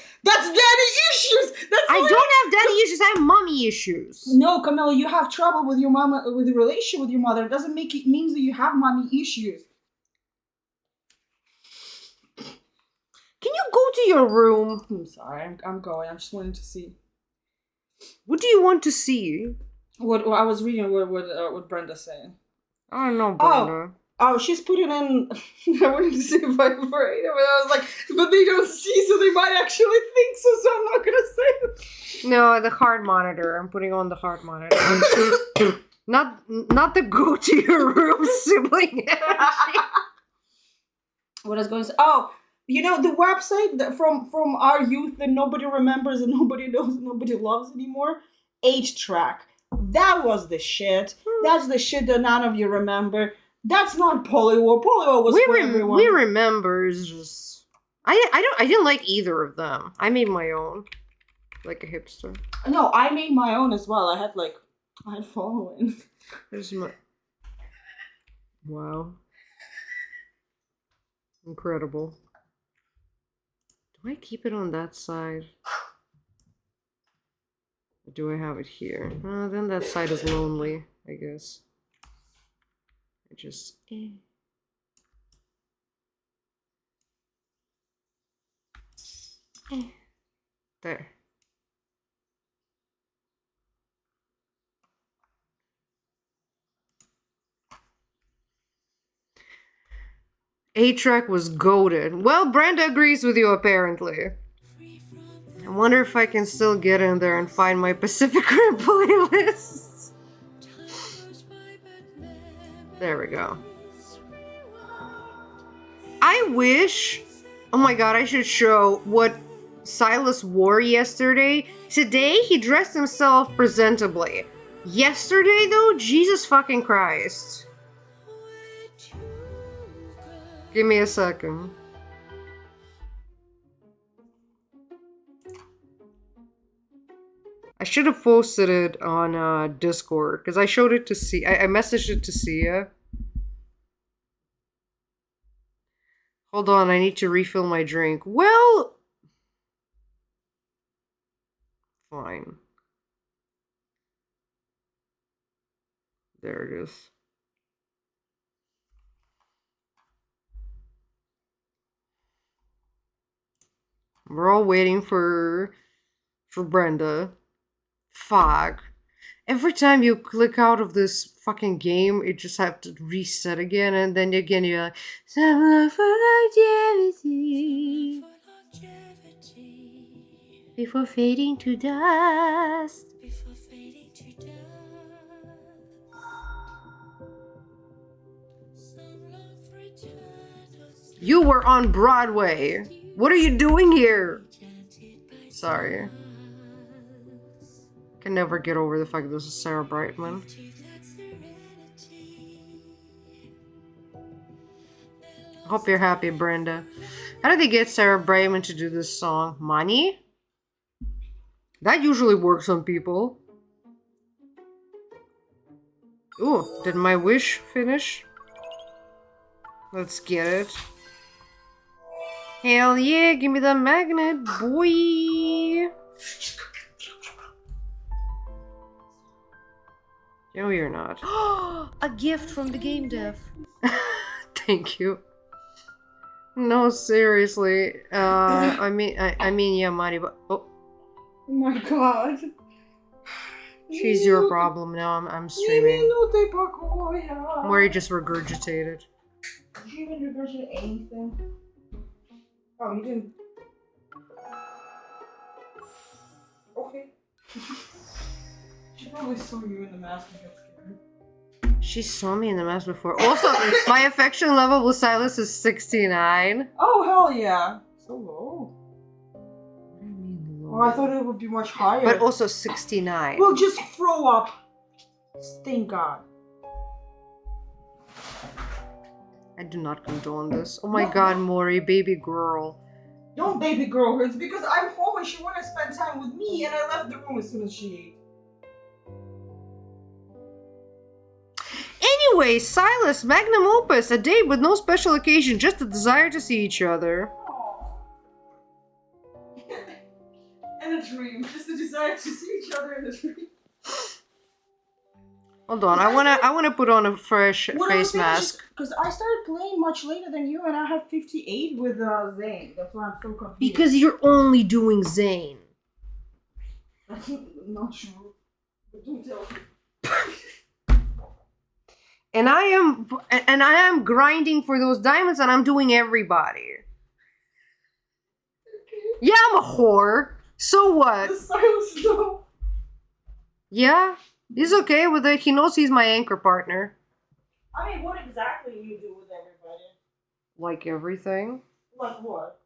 issues. That's I like- don't have daddy issues. I have mommy issues. No, Camilla, you have trouble with your mama, with the relationship with your mother. It doesn't make it means that you have mommy issues. Can you go to your room? I'm sorry. I'm going. I just wanted to see What do you want to see? what I was reading. What Brenda's saying. I don't know, Oh. Brenda. Oh, she's putting in. I wanted to say vibrator, but I was like, but they don't see, so they might actually think so. So I'm not gonna say it. No, the heart monitor. I'm putting on the heart monitor. not the go to your room sibling energy. What I was going to say? Oh, the website from our youth that nobody remembers and nobody knows and nobody loves anymore. 8-Track. That was the shit. That's the shit that none of you remember. That's not Polywar. Polywar was for everyone. We remember. It's just I didn't like either of them. I made my own, like a hipster. No, I made my own as well. I had following. There's my wow, incredible. Do I keep it on that side? Or do I have it here? Then that side is lonely, I guess. I just there. A-Track was goated. Well, Brenda agrees with you, apparently. I wonder if I can still get in there and find my Pacific Rim playlists. There we go. I wish... Oh my god, I should show what Sylus wore yesterday. Today, he dressed himself presentably. Yesterday, though, Jesus fucking Christ. Give me a second. I should have posted it on Discord, because I showed it to see. I messaged it to Sia. Hold on, I need to refill my drink. Well, fine. There it is. We're all waiting for Brenda. Fuck. Every time you click out of this fucking game, it just have to reset again, and then again you're like, some love for longevity before fading to dust. You were on Broadway. What are you doing here? Sorry. Can never get over the fact this is Sarah Brightman. Hope you're happy, Brenda. How did they get Sarah Brightman to do this song? Money? That usually works on people. Ooh, did my wish finish? Let's get it. Hell yeah, give me the magnet, boy! No, you're not. A gift from the game dev. Thank you. No, seriously. I mean, yeah, money, but Oh my god. she's your problem now. I'm streaming. Minuto Mori just regurgitated. Did you even regurgitate anything? Oh, you didn't. Okay. She probably saw you in the mask and got scared. She saw me in the mask before. Also, my affection level with Sylus is 69. Oh, hell yeah. So low. What do you mean low? Oh, I thought it would be much higher. But also 69. Well, just throw up. Thank God. I do not condone this. Oh my god, Mori, baby girl. Don't baby girl her. It's because I'm home and she wanted to spend time with me and I left the room as soon as she ate. Anyway, Sylus, Magnum Opus, a date with no special occasion, just a desire to see each other. And a dream. Just a desire to see each other in a dream. Hold on, I wanna put on a fresh face mask. Because I started playing much later than you and I have 58 with Zane. That's why I'm so confused. Because you're only doing Zane. That's not true. But don't tell me. And I am grinding for those diamonds and I'm doing everybody. Yeah, I'm a whore. So what? The silence though. Yeah, he's okay with it. He knows he's my anchor partner. I mean, what exactly you do with everybody? Like everything. Like what?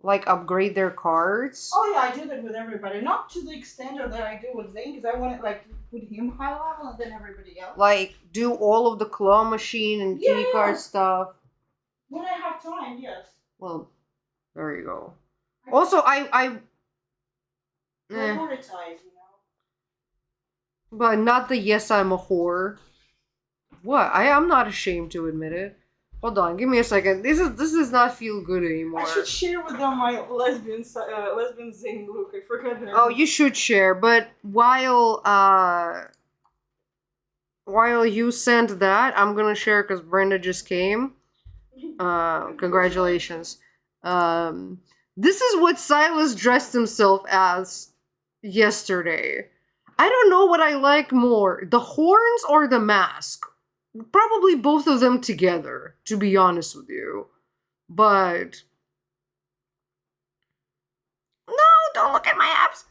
Like upgrade their cards. Oh yeah, I do that with everybody. Not to the extent that I do with Zane, because I want to like put him high level and then everybody else. Like do all of the claw machine and key card stuff. When I have time, yes. Well, there you go. Also, I prioritize, you know. But not the yes, I'm a whore. What? I'm not ashamed to admit it. Hold on, give me a second. This does not feel good anymore. I should share with them my lesbian Zane look. I forgot that. Oh, you should share. But while you sent that, I'm gonna share because Brenda just came. Congratulations. This is what Sylus dressed himself as yesterday. I don't know what I like more, the horns or the mask. Probably both of them together, to be honest with you. But no, don't look at my abs.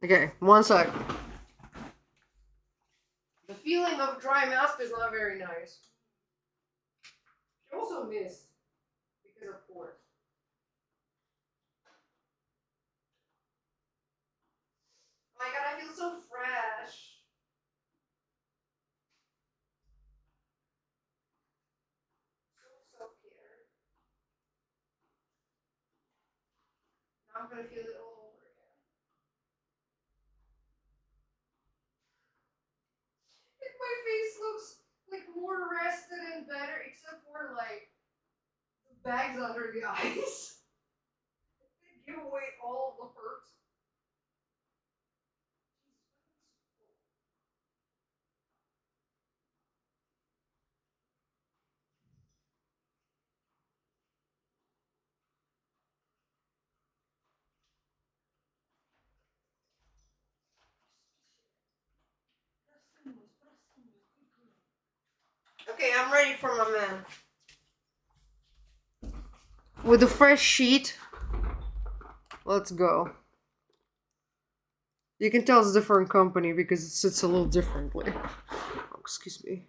Okay, one sec. The feeling of dry mask is not very nice. She also missed because of course. Oh my god, I feel so fresh. Self-care. Now I'm gonna feel it all over again. If my face looks like more rested Bags under the eyes. Give away all the hurt. Okay, I'm ready for my man. With a fresh sheet. Let's go. You can tell it's a different company because it sits a little differently. Oh, excuse me.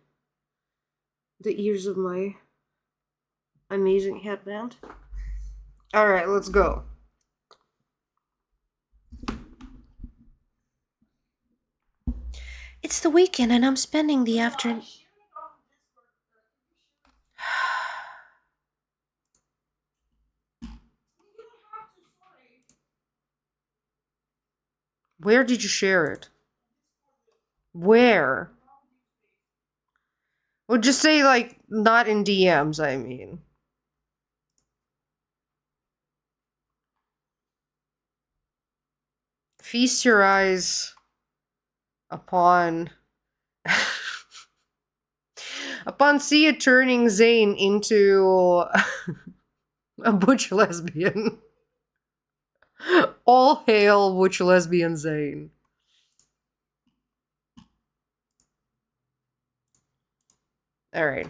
The ears of my amazing headband. Alright, let's go. It's the weekend and I'm spending the afternoon. Where did you share it? Where? Well, just say, like, not in DMs, I mean. Feast your eyes upon... upon Sia turning Zane into a butch lesbian. All hail butch lesbian Zane. Alright.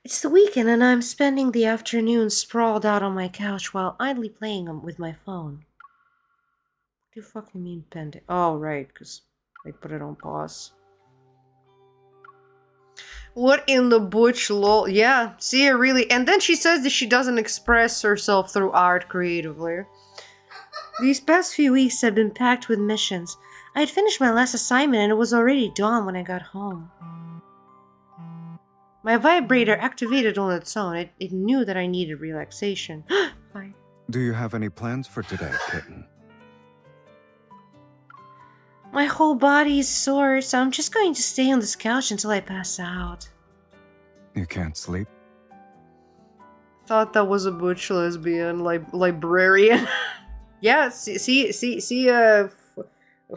It's the weekend and I'm spending the afternoon sprawled out on my couch while idly playing with my phone. What do you fucking mean pending? Oh, right, because I put it on pause. What in the butch lol? Yeah, Sia really... And then she says that she doesn't express herself through art creatively. These past few weeks have been packed with missions. I had finished my last assignment and it was already dawn when I got home. My vibrator activated on its own. It knew that I needed relaxation. Hi. Do you have any plans for today, kitten? My whole body is sore, so I'm just going to stay on this couch until I pass out. You can't sleep? Thought that was a butch lesbian librarian. Yeah, see a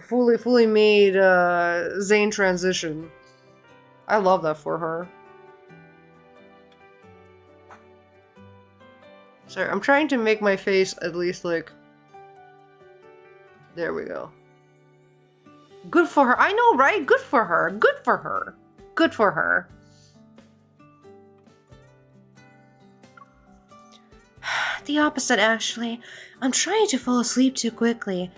fully made Zane transition. I love that for her. Sorry, I'm trying to make my face at least like... There we go. Good for her. I know, right? Good for her. Good for her. Good for her. The opposite, actually. I'm trying to fall asleep too quickly.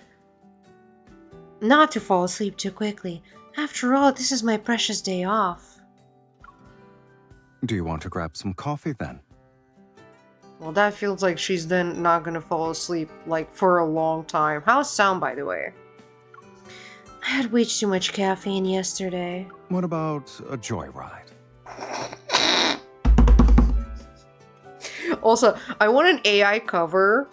Not to fall asleep too quickly. After all, this is my precious day off. Do you want to grab some coffee then? Well, that feels like she's then not gonna fall asleep, like, for a long time. How's sound, by the way? I had way too much caffeine yesterday. What about a joyride? Also, I want an AI cover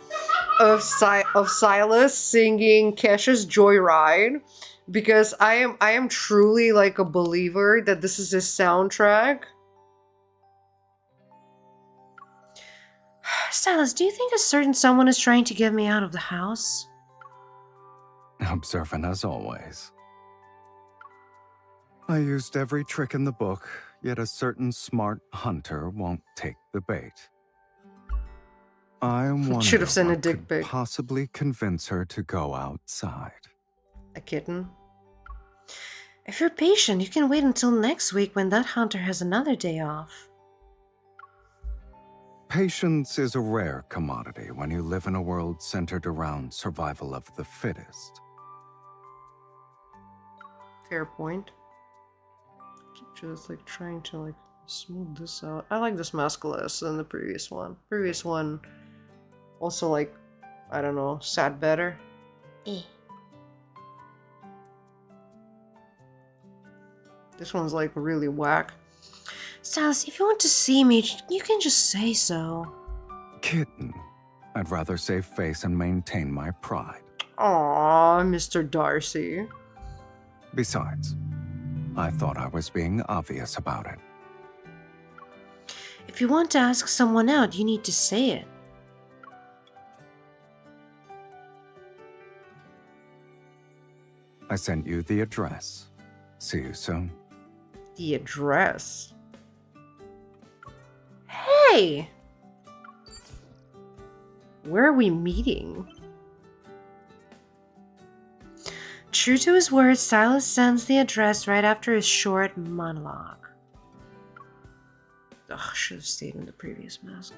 of Sylus singing Kesha's Joyride, because I am truly like a believer that this is his soundtrack. Sylus, do you think a certain someone is trying to get me out of the house? Observant as always. I used every trick in the book, yet a certain smart hunter won't take the bait. I wonder Should have sent a what dick could pic. possibly convince her to go outside. A kitten? If you're patient, you can wait until next week when that hunter has another day off. Patience is a rare commodity when you live in a world centered around survival of the fittest. Fair point. Keep just like trying to like smooth this out. I like this mask less than the previous one. Previous one also like, I don't know, sat better. This one's like really whack. Sals, if you want to see me, you can just say so. Kitten, I'd rather save face and maintain my pride. Aww, Mr. Darcy. Besides, I thought I was being obvious about it. If you want to ask someone out, you need to say it. I sent you the address. See you soon. The address. Hey! Where are we meeting? True to his word, Sylus sends the address right after his short monologue. Ugh, should have stayed in the previous mask.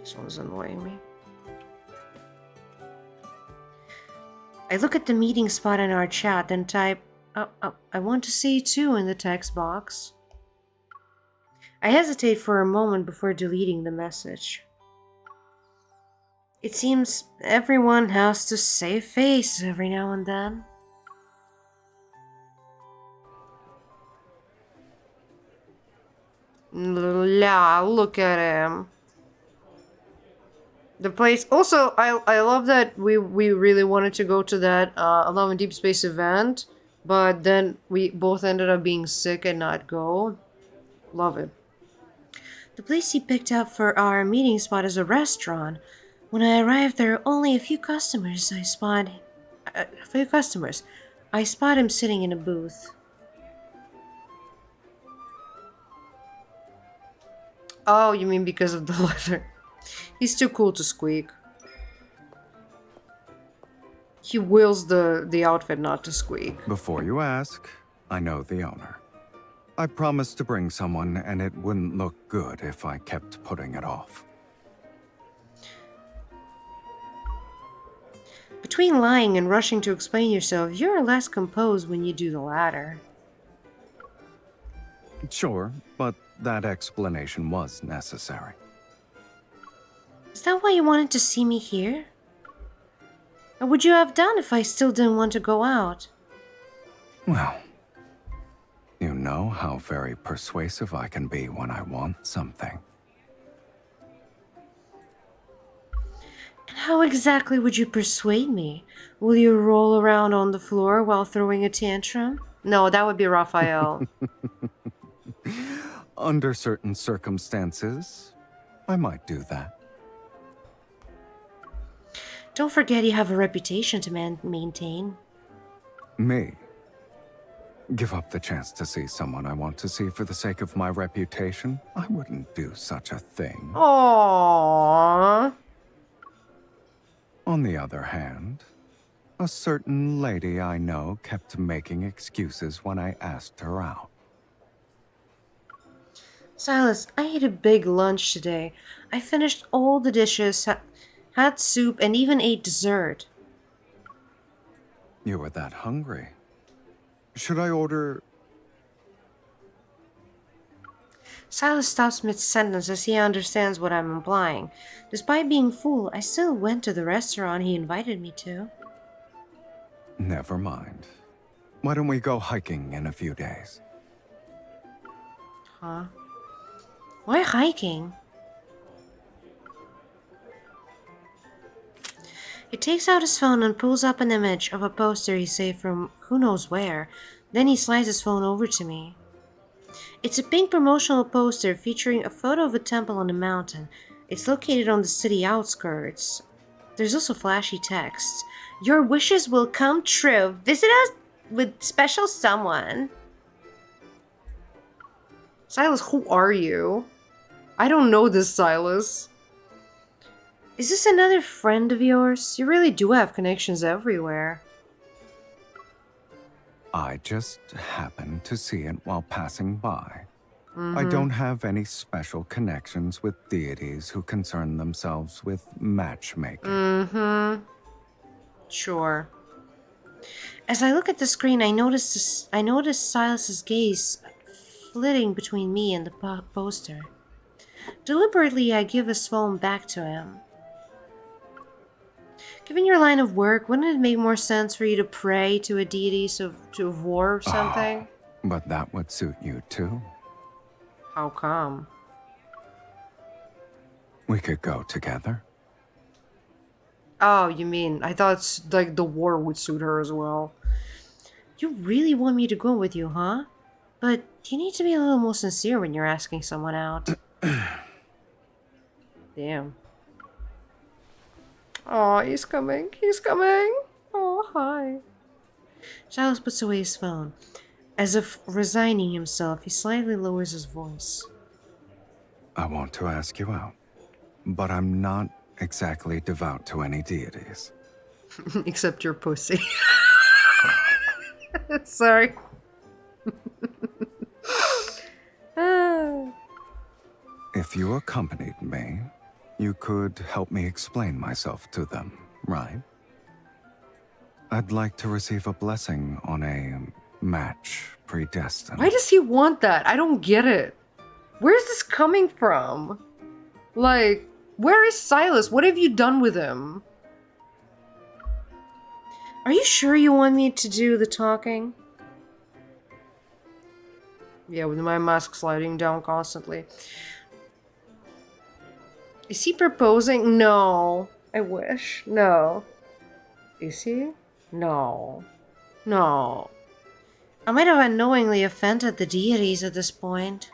This one's annoying me. I look at the meeting spot in our chat, then type, I want to see you too in the text box. I hesitate for a moment before deleting the message. It seems everyone has to save face every now and then. Yeah, look at him. The place. Also, I love that we really wanted to go to that Alone in Deep Space event, but then we both ended up being sick and not go. Love it. The place he picked up for our meeting spot is a restaurant. When I arrived, there were only a few customers. I spot him sitting in a booth. Oh, you mean because of the leather? He's too cool to squeak. He wills the outfit not to squeak. Before you ask, I know the owner. I promised to bring someone, and it wouldn't look good if I kept putting it off. Between lying and rushing to explain yourself, you're less composed when you do the latter. Sure, but that explanation was necessary. Is that why you wanted to see me here? What would you have done if I still didn't want to go out? Well, you know how very persuasive I can be when I want something. And how exactly would you persuade me? Will you roll around on the floor while throwing a tantrum? No, that would be Raphael. Under certain circumstances, I might do that. Don't forget you have a reputation to maintain. Me? Give up the chance to see someone I want to see for the sake of my reputation? I wouldn't do such a thing. Aww. On the other hand, a certain lady I know kept making excuses when I asked her out. Sylus, I ate a big lunch today. I finished all the dishes, had soup, and even ate dessert. You were that hungry. Should I order? Sylus stops mid-sentence as he understands what I'm implying. Despite being full, I still went to the restaurant he invited me to. Never mind. Why don't we go hiking in a few days? Huh? Why hiking? He takes out his phone and pulls up an image of a poster he saved from who knows where. Then he slides his phone over to me. It's a pink promotional poster featuring a photo of a temple on a mountain. It's located on the city outskirts. There's also flashy text. Your wishes will come true. Visit us with special someone. Sylus, who are you? I don't know this Sylus. Is this another friend of yours? You really do have connections everywhere. I just happened to see it while passing by. I don't have any special connections with deities who concern themselves with matchmaking. Sure. As I look at the screen, I notice Silas's gaze flitting between me and the poster. Deliberately, I give his phone back to him. Given your line of work, wouldn't it make more sense for you to pray to a deity to war or something? But that would suit you too. How come? We could go together. Oh, you mean, I thought like the war would suit her as well. You really want me to go with you, huh? But you need to be a little more sincere when you're asking someone out. Damn. Oh, he's coming. He's coming. Oh, hi. Giles puts away his phone. As if resigning himself, he slightly lowers his voice. I want to ask you out, but I'm not exactly devout to any deities. Except your pussy. Sorry. Ah. If you accompanied me, you could help me explain myself to them, right? I'd like to receive a blessing on a match predestined. Why does he want that? I don't get it. Where's this coming from? Like, where is Sylus? What have you done with him? Are you sure you want me to do the talking? Yeah, with my mask sliding down constantly. Is he proposing? No. I wish. No. Is he? No. No. I might have unknowingly offended the deities at this point.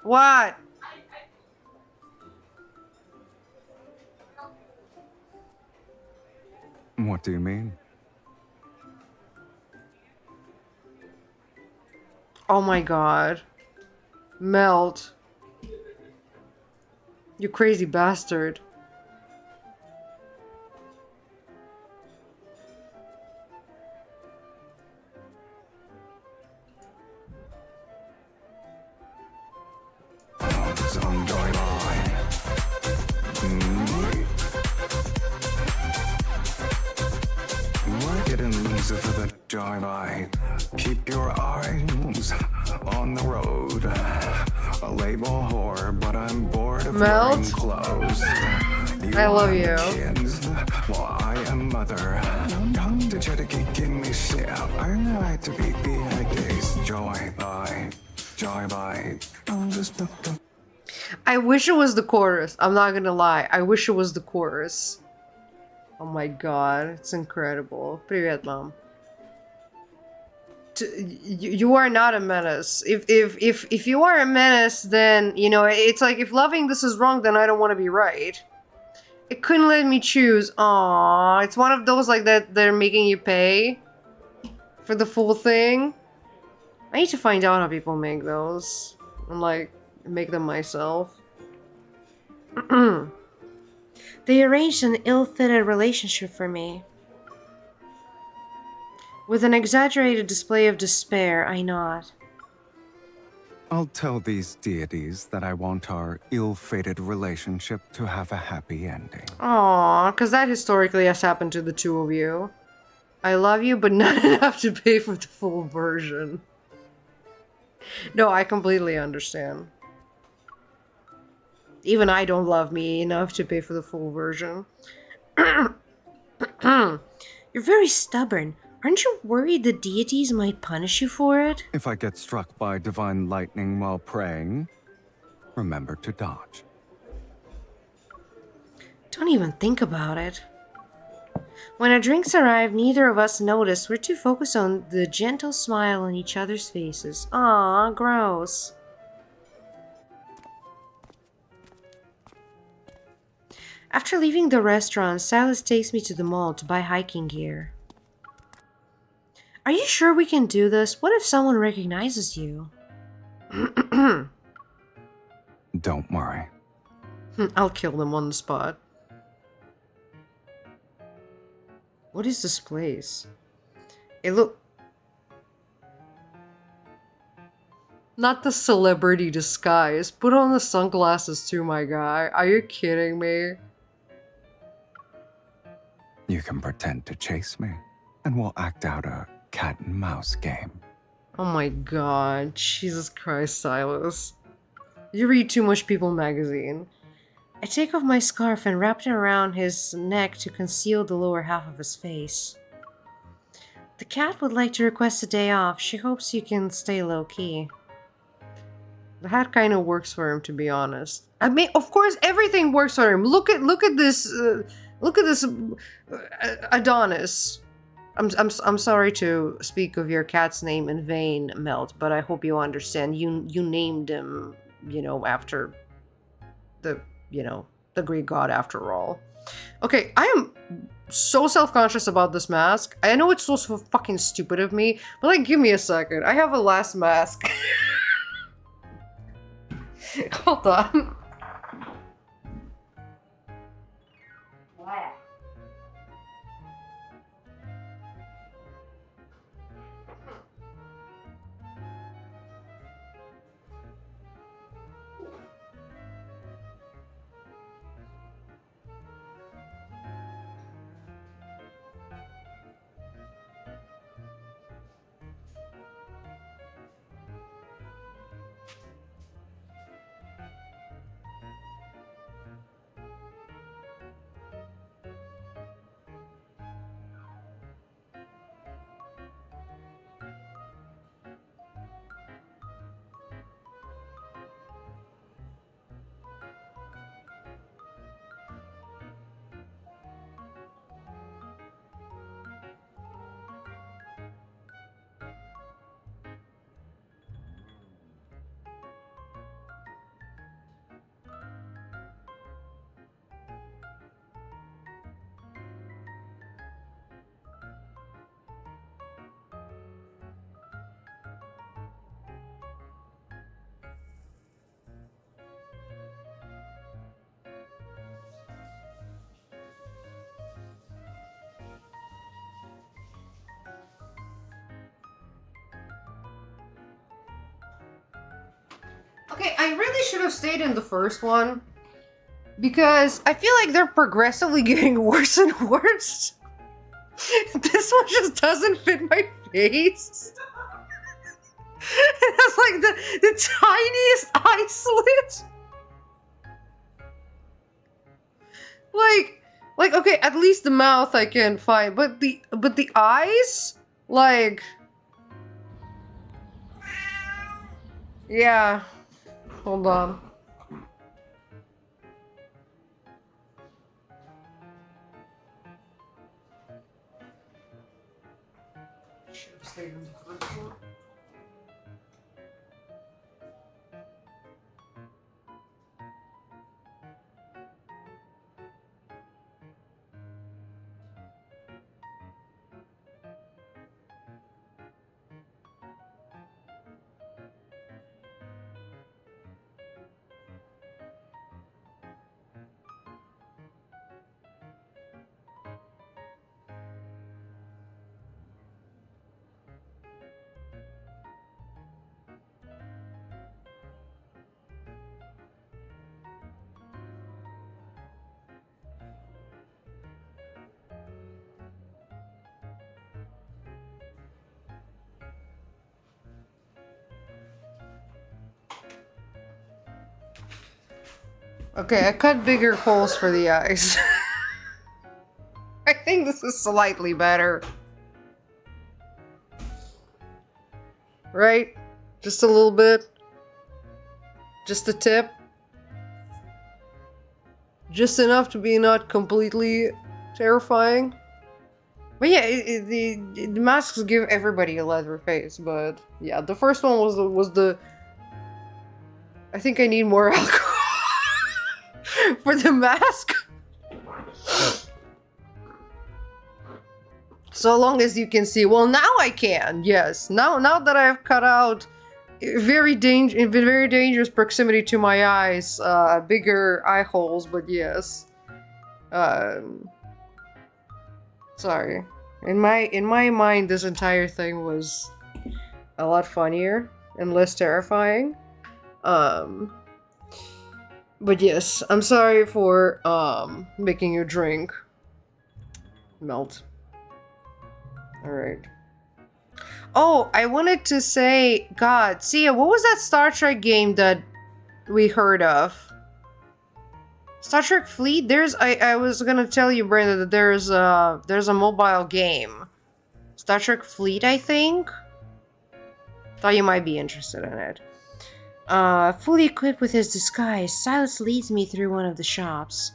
What? What do you mean? Oh my god. Melt. You crazy bastard. Keep your eyes on the road. A label whore, but I'm bored of Melt? wearing clothes. I love are you. Kids, while I am mother. The Jedi give me shit. I like to be days. Joy by. I wish it was the chorus. I'm not gonna lie. I wish it was the chorus. Oh my god, it's incredible. Привет, mom. You are not a menace. If you are a menace, then you know it's like if loving this is wrong, then I don't want to be right. It couldn't let me choose. Aww, it's one of those like that they're making you pay for the full thing. I need to find out how people make those and like make them myself. They arranged an ill-fitted relationship for me. With an exaggerated display of despair, I nod. I'll tell these deities that I want our ill-fated relationship to have a happy ending. Aww, because that historically has happened to the two of you. I love you, but not enough to pay for the full version. No, I completely understand. Even I don't love me enough to pay for the full version. You're very stubborn. Aren't you worried the deities might punish you for it? If I get struck by divine lightning while praying, remember to dodge. Don't even think about it. When our drinks arrive, neither of us notice. We're too focused on the gentle smile on each other's faces. Aw, gross. After leaving the restaurant, Sylus takes me to the mall to buy hiking gear. Are you sure we can do this? What if someone recognizes you? Don't worry. I'll kill them on the spot. What is this place? Not the celebrity disguise. Put on the sunglasses too, my guy. Are you kidding me? You can pretend to chase me, and we'll act out a cat and mouse game. Oh my god. Jesus Christ, Sylus. You read too much People magazine. I take off my scarf and wrap it around his neck to conceal the lower half of his face. The cat would like to request a day off. She hopes you can stay low-key. The hat kind of works for him, to be honest. I mean, of course, everything works for him. Look at this, Look at this Adonis. I'm sorry to speak of your cat's name in vain, Melt, but I hope you understand. You named him, you know, after the, you know, the Greek god after all. Okay, I am so self-conscious about this mask. I know it's so fucking stupid of me, but like, give me a second. I have a last mask. Hold on. Okay, I really should have stayed in the first one. Because I feel like they're progressively getting worse and worse. This one just doesn't fit my face. It has like the tiniest eye slit. Like okay, at least the mouth I can find, but the eyes, like, yeah. Hold on. Should have stayed in the first one. Okay, I cut bigger holes for the eyes. I think this is slightly better. Right? Just a little bit. Just a tip. Just enough to be not completely terrifying. But yeah, the masks give everybody a leather face, but yeah, the first one was the I think I need more alcohol for the mask. So long as you can see. Well, now I can. Yes. Now that I've cut out in very dangerous proximity to my eyes, bigger eye holes, but yes. Sorry. In my mind, this entire thing was a lot funnier and less terrifying. But yes, I'm sorry for making you drink. Melt. Alright. Oh, I wanted to say, God, Sia, what was that Star Trek game that we heard of? Star Trek Fleet? I was gonna tell you, Brenda, that there's a mobile game. Star Trek Fleet, I think? Thought you might be interested in it. Fully equipped with his disguise, Sylus leads me through one of the shops.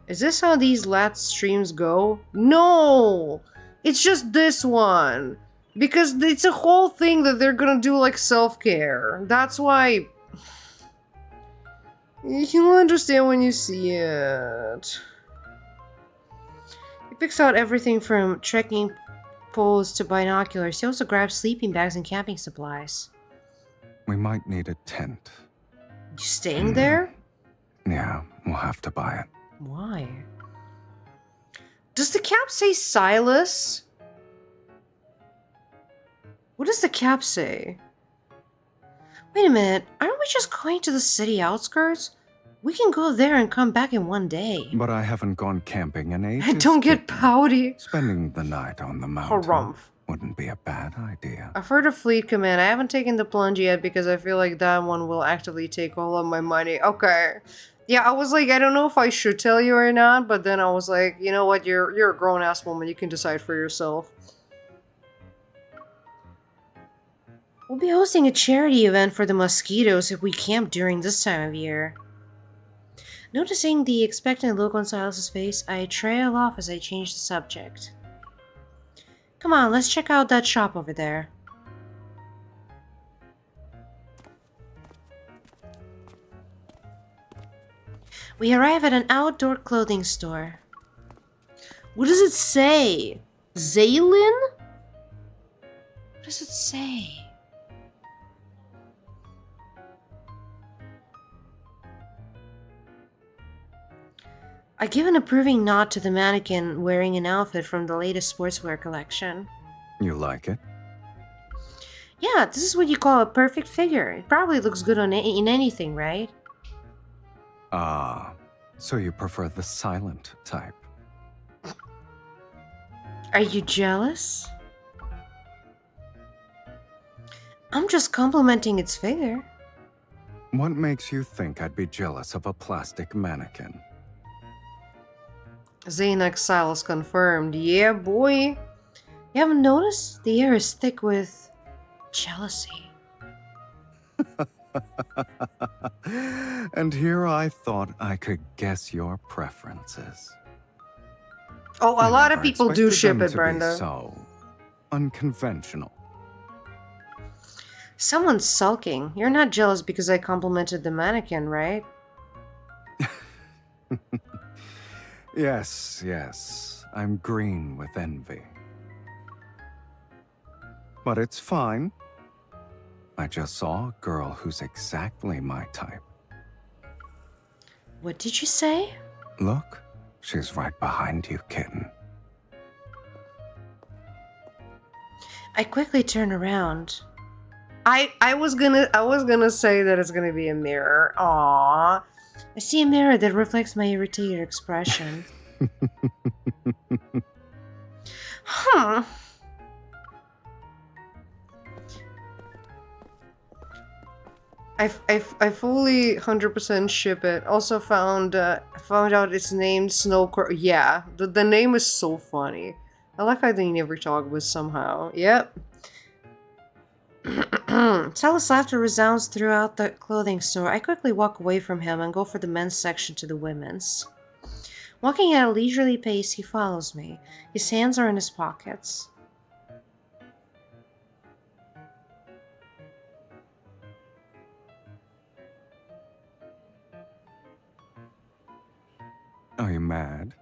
Is this how these lat streams go? No! It's just this one. Because it's a whole thing that they're gonna do like self-care. That's why... You'll understand when you see it. He picks out everything from trekking poles to binoculars. He also grabs sleeping bags and camping supplies. We might need a tent. You staying there? Yeah, we'll have to buy it. Why? Does the cap say Sylus? What does the cap say? Wait a minute, aren't we just going to the city outskirts? We can go there and come back in one day. But I haven't gone camping in ages. And don't get pouty. Spending the night on the mountain Harumph. wouldn't be a bad idea. I've heard of Fleet Command. I haven't taken the plunge yet because I feel like that one will actively take all of my money. Okay. Yeah, I was like, I don't know if I should tell you or not, but then I was like, you know what, you're a grown-ass woman, you can decide for yourself. We'll be hosting a charity event for the mosquitoes if we camp during this time of year. Noticing the expectant look on Silas's face, I trail off as I change the subject. Come on, let's check out that shop over there. We arrive at an outdoor clothing store. What does it say? Zaylin? What does it say? I give an approving nod to the mannequin wearing an outfit from the latest sportswear collection. You like it? Yeah, this is what you call a perfect figure. It probably looks good on in anything, right? Ah, so you prefer the silent type. Are you jealous? I'm just complimenting its figure. What makes you think I'd be jealous of a plastic mannequin? Xanax Silas confirmed. Yeah, boy. You haven't noticed? The air is thick with jealousy. And here I thought I could guess your preferences. Oh, a I lot of never people do expected ship them it, to be Brenda. so unconventional. Someone's sulking. You're not jealous because I complimented the mannequin, right? Yes, yes, I'm green with envy. But it's fine. I just saw a girl who's exactly my type. What did you say? Look, she's right behind you, kitten. I quickly turn around. I was gonna say that it's gonna be a mirror. Aww. I see a mirror that reflects my irritated expression. Huh. I fully 100% ship it. Also found out its name Snowcrow. Yeah, the name is so funny. I like how they never talk with somehow. Yep. Sal's laughter resounds throughout the clothing store. I quickly walk away from him and go for the men's section to the women's. Walking at a leisurely pace, he follows me. His hands are in his pockets. Are you mad?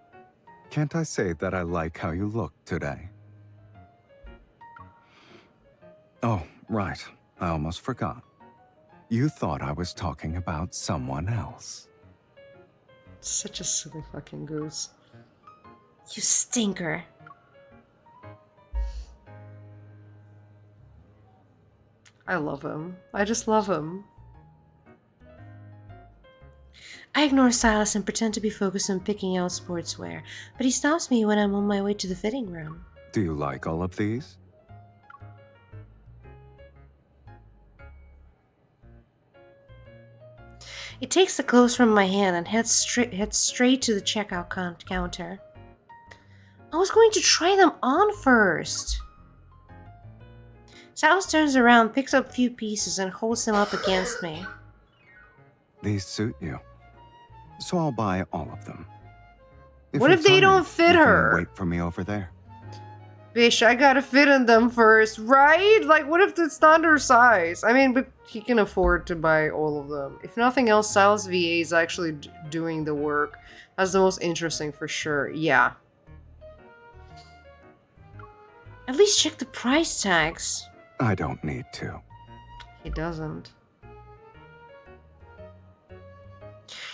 Can't I say that I like how you look today? Oh, right. I almost forgot. You thought I was talking about someone else. Such a silly fucking goose. You stinker. I love him. I just love him. I ignore Silas and pretend to be focused on picking out sportswear, but he stops me when I'm on my way to the fitting room. Do you like all of these? He takes the clothes from my hand and heads straight to the checkout counter. I was going to try them on first. Silas turns around, picks up a few pieces, and holds them up against me. These suit you. So I'll buy all of them. What if they you're don't tired, fit you can her? wait for me over there. Bish, I gotta fit in them first, right? Like, what if it's not her size? I mean, but he can afford to buy all of them. If nothing else, Sylus VA is actually doing the work. That's the most interesting for sure. Yeah. At least check the price tags. I don't need to. He doesn't.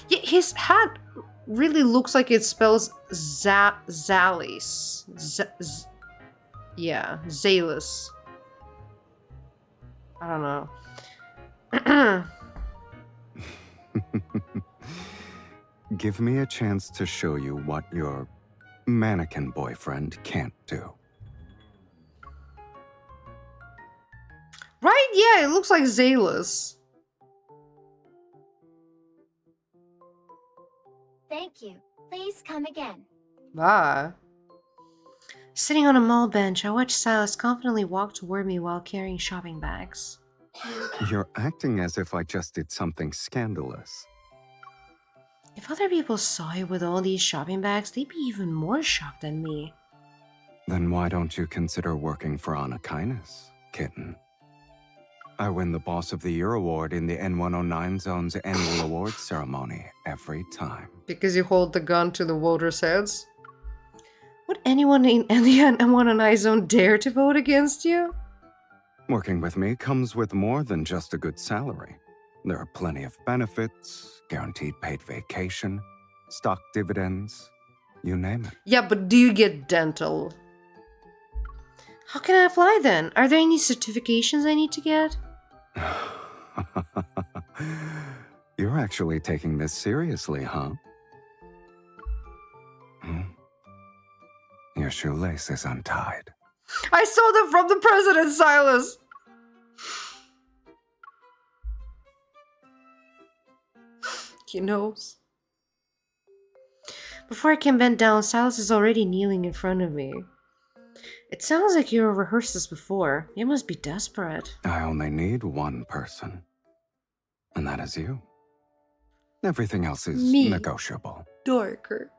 Yeah, his hat really looks like it spells Zalis. Yeah, Sylus. I don't know. Give me a chance to show you what your mannequin boyfriend can't do. Right? Yeah, it looks like Sylus. Thank you. Please come again. Ah. Sitting on a mall bench, I watched Sylus confidently walk toward me while carrying shopping bags. You're acting as if I just did something scandalous. If other people saw you with all these shopping bags, they'd be even more shocked than me. Then why don't you consider working for Anna Kindness, kitten? I win the Boss of the Year award in the N109 Zone's annual awards ceremony every time. Because you hold the gun to the voters' heads? Would anyone in the N109 zone dare to vote against you? Working with me comes with more than just a good salary. There are plenty of benefits, guaranteed paid vacation, stock dividends, you name it. Yeah, but do you get dental? How can I apply then? Are there any certifications I need to get? You're actually taking this seriously, huh? Your shoelace is untied. I stole them from the president, Sylus! He knows. Before I can bend down, Sylus is already kneeling in front of me. It sounds like you rehearsed this before. You must be desperate. I only need one person, and that is you. Everything else is Me. negotiable. Darker.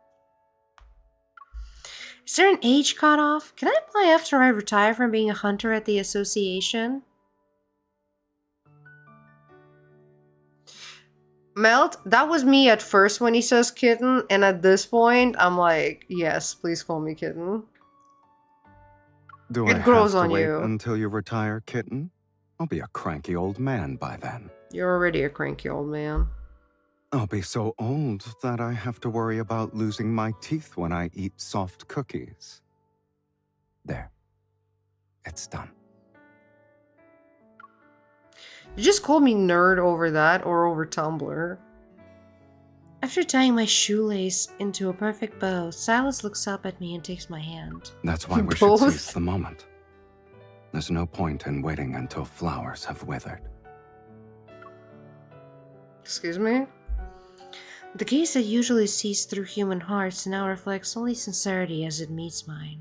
Is there an age cutoff? Can I apply after I retire from being a hunter at the association? Melt, that was me at first when he says kitten, and at this point, I'm like, yes, please call me kitten. Do It I grows have to on wait you. until you retire, kitten? I'll be a cranky old man by then. You're already a cranky old man. I'll be so old that I have to worry about losing my teeth when I eat soft cookies. There. It's done. You just called me nerd over that or over Tumblr. After tying my shoelace into a perfect bow, Sylus looks up at me and takes my hand. That's why we should Both? seize the moment. There's no point in waiting until flowers have withered. Excuse me? The gaze that usually sees through human hearts now reflects only sincerity as it meets mine.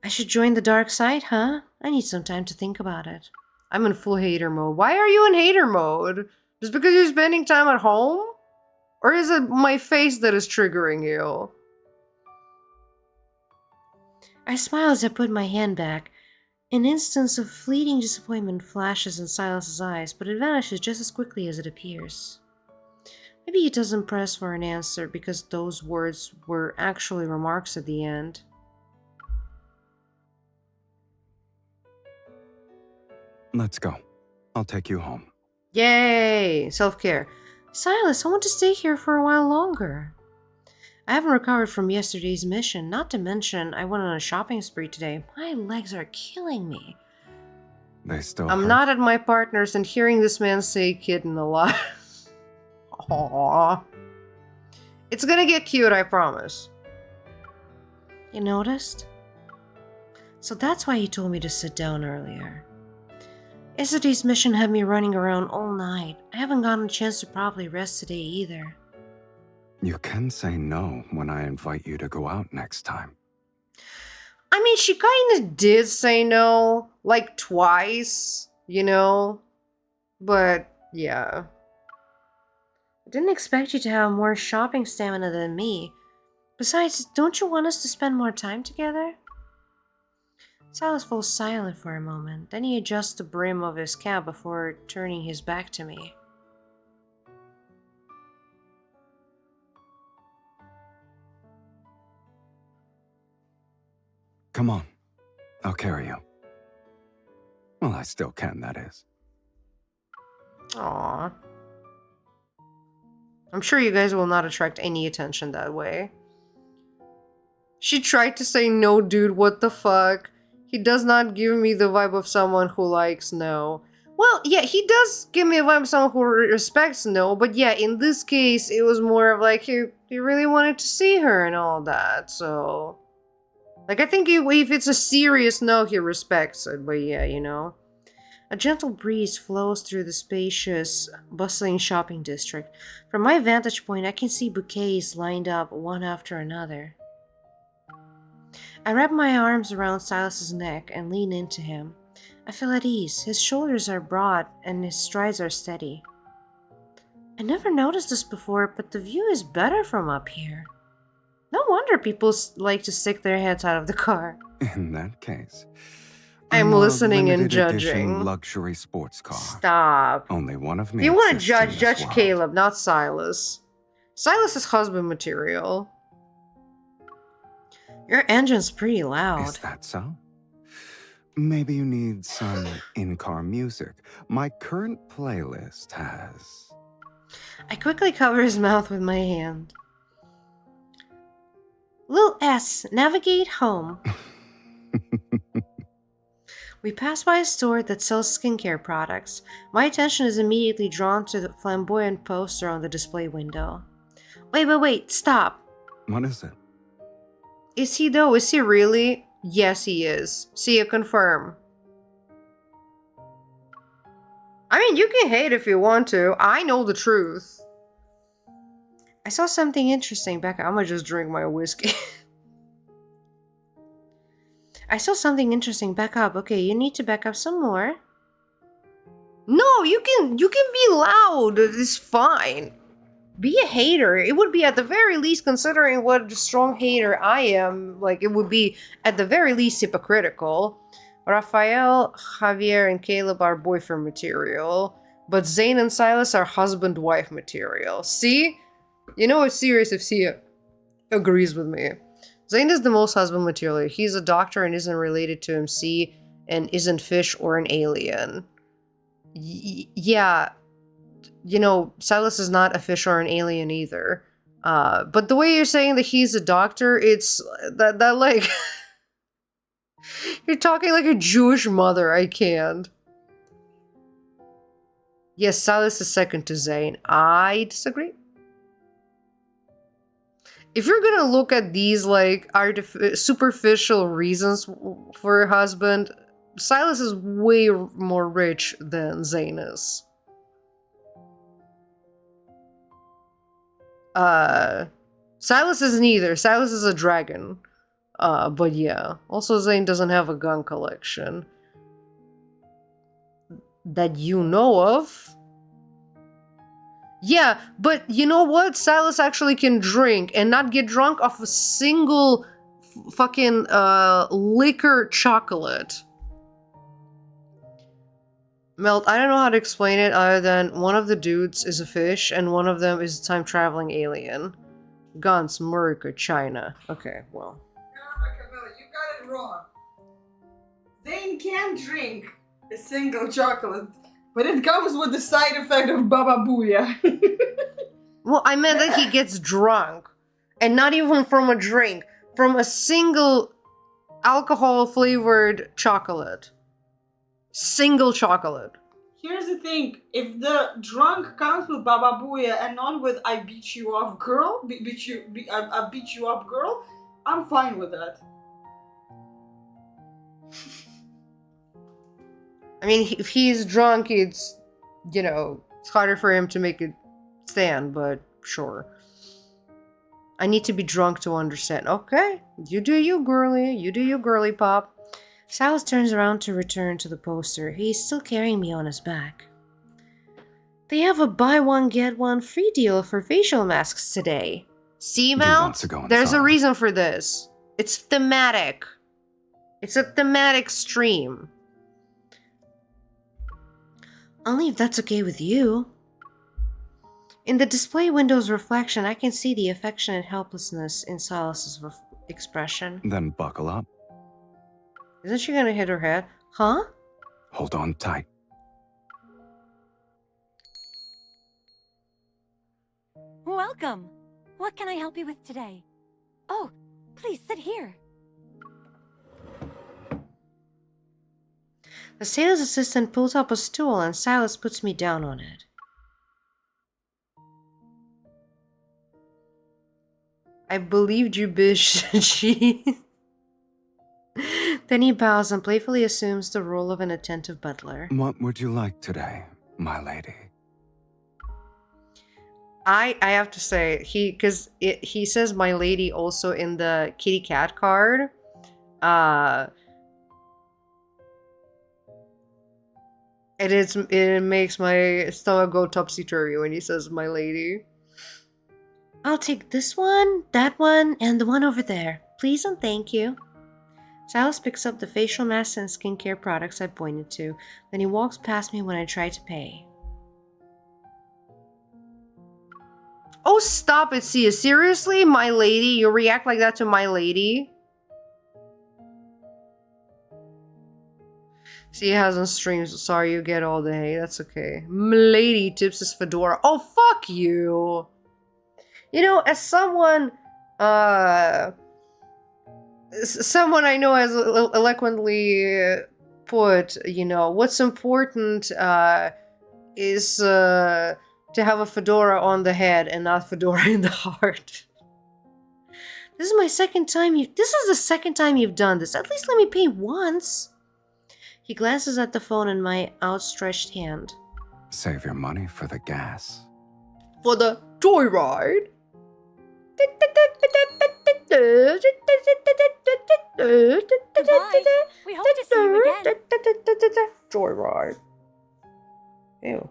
I should join the dark side, huh? I need some time to think about it. I'm in full hater mode. Why are you in hater mode? Just because you're spending time at home? Or is it my face that is triggering you? I smile as I put my hand back. An instance of fleeting disappointment flashes in Sylus's eyes, but it vanishes just as quickly as it appears. Maybe he doesn't press for an answer because those words were actually remarks at the end. Let's go. I'll take you home. Yay! Self-care. Sylus, I want to stay here for a while longer. I haven't recovered from yesterday's mission, not to mention I went on a shopping spree today. My legs are killing me. They still I'm hurt? not at my partner's and hearing this man say kitten a lot. Aww. It's gonna get cute, I promise. You noticed? So that's why he told me to sit down earlier. Yesterday's mission had me running around all night. I haven't gotten a chance to properly rest today either. You can say no when I invite you to go out next time. I mean, she kinda did say no, like twice, you know? But, yeah. Didn't expect you to have more shopping stamina than me. Besides, don't you want us to spend more time together? Sylus falls silent for a moment, then he adjusts the brim of his cap before turning his back to me. Come on. I'll carry you. Well, I still can, that is. Aww. I'm sure you guys will not attract any attention that way. She tried to say no, dude, what the fuck? He does not give me the vibe of someone who likes no. Well, yeah, he does give me a vibe of someone who respects no, but yeah, in this case, it was more of like he really wanted to see her and all that, so... Like, I think if it's a serious no, he respects it, but yeah, you know. A gentle breeze flows through the spacious, bustling shopping district. From my vantage point, I can see bouquets lined up one after another. I wrap my arms around Silas's neck and lean into him. I feel at ease. His shoulders are broad and his strides are steady. I never noticed this before, but the view is better from up here. No wonder people like to stick their heads out of the car. In that case, I'm a listening and limited edition judging. luxury sports car. Stop. Only one of me. If you want to exists in judge, this judge world. Caleb, not Sylus. Sylus is husband material. Your engine's pretty loud. Is that so? Maybe you need some in-car music. My current playlist has... I quickly cover his mouth with my hand. Lil S, navigate home. We pass by a store that sells skincare products. My attention is immediately drawn to the flamboyant poster on the display window. Wait, stop. What is it? Is he though? Is he really? Yes, he is. See you confirm. I mean, you can hate if you want to. I know the truth. I saw something interesting back. I'm gonna just drink my whiskey. I saw something interesting. Back up. Okay, you need to back up some more. No, you can be loud. It's fine. Be a hater. It would be at the very least, considering what a strong hater I am, like it would be at the very least hypocritical. Raphael, Javier, and Caleb are boyfriend material, but Zane and Sylus are husband-wife material. See? You know it's serious if Sia agrees with me. Zane is the most husband material. He's a doctor and isn't related to MC and isn't fish or an alien. Yeah, you know, Sylus is not a fish or an alien either. But the way you're saying that he's a doctor, it's that like... You're talking like a Jewish mother, I can't. Yes, Sylus is second to Zane. I disagree. If you're gonna look at these, like, superficial reasons for a husband, Sylus is way more rich than Zane is. Sylus is neither. Sylus is a dragon. But yeah. Also, Zane doesn't have a gun collection. That you know of. Yeah, but you know what? Sylus actually can drink and not get drunk off a single fucking liquor chocolate. Melt, I don't know how to explain it other than one of the dudes is a fish and one of them is a time-traveling alien. Guns, America, China. Okay, well. Camilla, you got it wrong. Zane can drink a single chocolate, but it comes with the side effect of Baba Booyah. Well, I meant that he gets drunk. And not even from a drink. From a single alcohol-flavored chocolate. Single chocolate. Here's the thing, if the drunk comes with Baba Booyah and not with I beat you up girl, I beat you up girl, I'm fine with that. I mean, if he's drunk, it's, you know, it's harder for him to make it stand, but sure. I need to be drunk to understand. Okay, you do you, girly. You do you, girly pop. Sylus turns around to return to the poster. He's still carrying me on his back. They have a buy one get one free deal for facial masks today. See, Do you want Mount? to go There's a inside? reason for this. It's thematic. It's a thematic stream. Only if that's okay with you. In the display window's reflection, I can see the affectionate helplessness in Sylus's expression. Then buckle up. Isn't she gonna hit her head? Huh? Hold on tight. Welcome. What can I help you with today? Oh, please sit here. The sales assistant pulls up a stool and Sylus puts me down on it. I believed you, bitch, said she. Then he bows and playfully assumes the role of an attentive butler. What would you like today, my lady? I have to say, he says my lady also in the kitty cat card. It makes my stomach go topsy-turvy when he says my lady. I'll take this one, that one, and the one over there. Please and thank you. Sylus picks up the facial masks and skincare products I pointed to. Then he walks past me when I try to pay. Oh, stop it, Sia. Seriously? My lady? You react like that to my lady? Sia hasn't streamed, so sorry you get all the hate. That's okay. Milady tips his fedora. Oh, fuck you! You know, as someone I know has eloquently put, you know, what's important is to have a fedora on the head and not fedora in the heart. This is my second time this is the second time you've done this. At least let me pay once. He glances at the phone in my outstretched hand. Save your money for the gas. For the joyride. Goodbye. We hope to see you again. Joyride. Ew.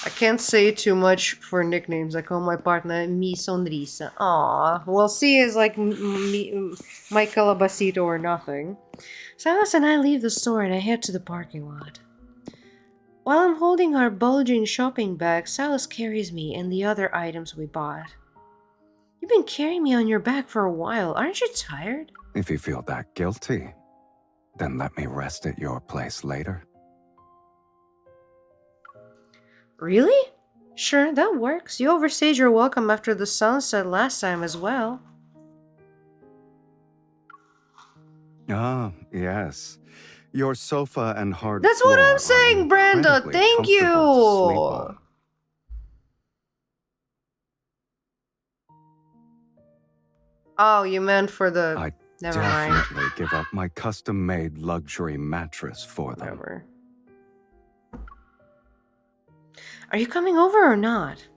I can't say too much for nicknames. I call my partner Mi Sonrisa. Aww. Well, C is like my calabacito or nothing. Sylus and I leave the store and I head to the parking lot. While I'm holding our bulging shopping bag, Sylus carries me and the other items we bought. You've been carrying me on your back for a while. Aren't you tired? If you feel that guilty, then let me rest at your place later. Really? Sure, that works. You overstayed your welcome after the sunset last time as well. Ah, yes. Your sofa and hard That's what floor I'm are saying, Brenda. incredibly Thank you. comfortable to sleep on. Oh, you meant for the... I Never mind. definitely give up my custom-made luxury mattress for them. Whatever. Are you coming over or not?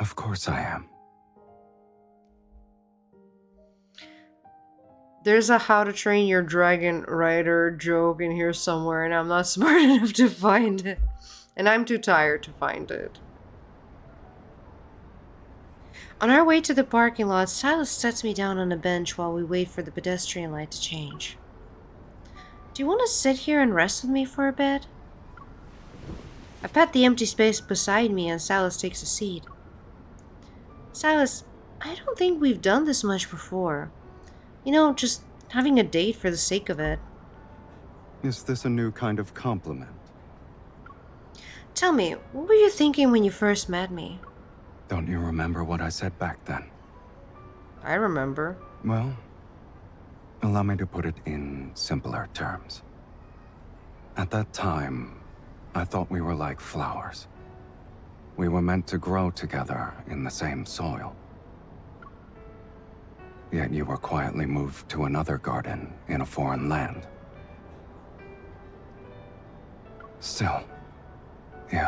Of course I am. There's a How to Train Your Dragon Rider joke in here somewhere, and I'm not smart enough to find it. And I'm too tired to find it. On our way to the parking lot, Sylus sets me down on a bench while we wait for the pedestrian light to change. Do you want to sit here and rest with me for a bit? I pat the empty space beside me and Sylus takes a seat. Sylus, I don't think we've done this much before. You know, just having a date for the sake of it. Is this a new kind of compliment? Tell me, what were you thinking when you first met me? Don't you remember what I said back then? I remember. Well, allow me to put it in simpler terms. At that time, I thought we were like flowers. We were meant to grow together in the same soil. Yet you were quietly moved to another garden in a foreign land. Still, you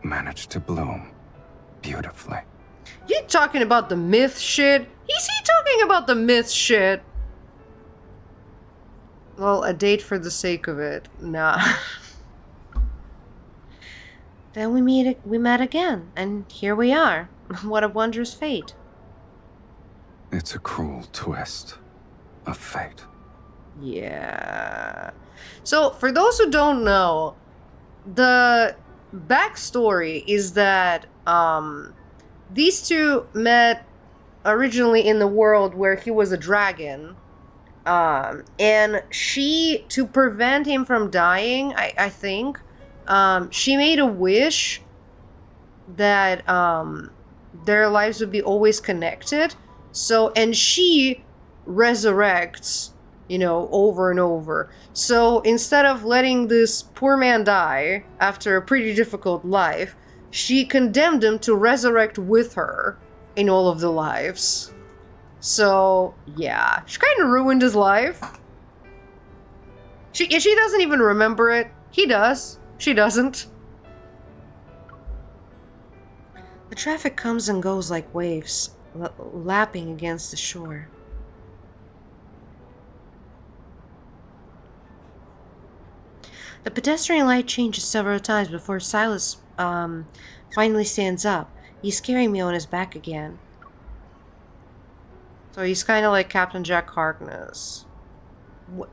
managed to bloom beautifully. You talking about the myth shit? Is he talking about the myth shit? Well, a date for the sake of it. Nah. Then we met again, and here we are. What a wondrous fate. It's a cruel twist of fate. Yeah. So, for those who don't know, the backstory is that these two met originally in the world where he was a dragon. And she, to prevent him from dying, I think, she made a wish that their lives would be always connected. So, and she resurrects, over and over. So instead of letting this poor man die after a pretty difficult life, she condemned him to resurrect with her in all of the lives. So, yeah, she kind of ruined his life. She doesn't even remember it. He does. She doesn't. The traffic comes and goes like waves, lapping against the shore. The pedestrian light changes several times before Sylus finally stands up. He's carrying me on his back again. So he's kind of like Captain Jack Harkness.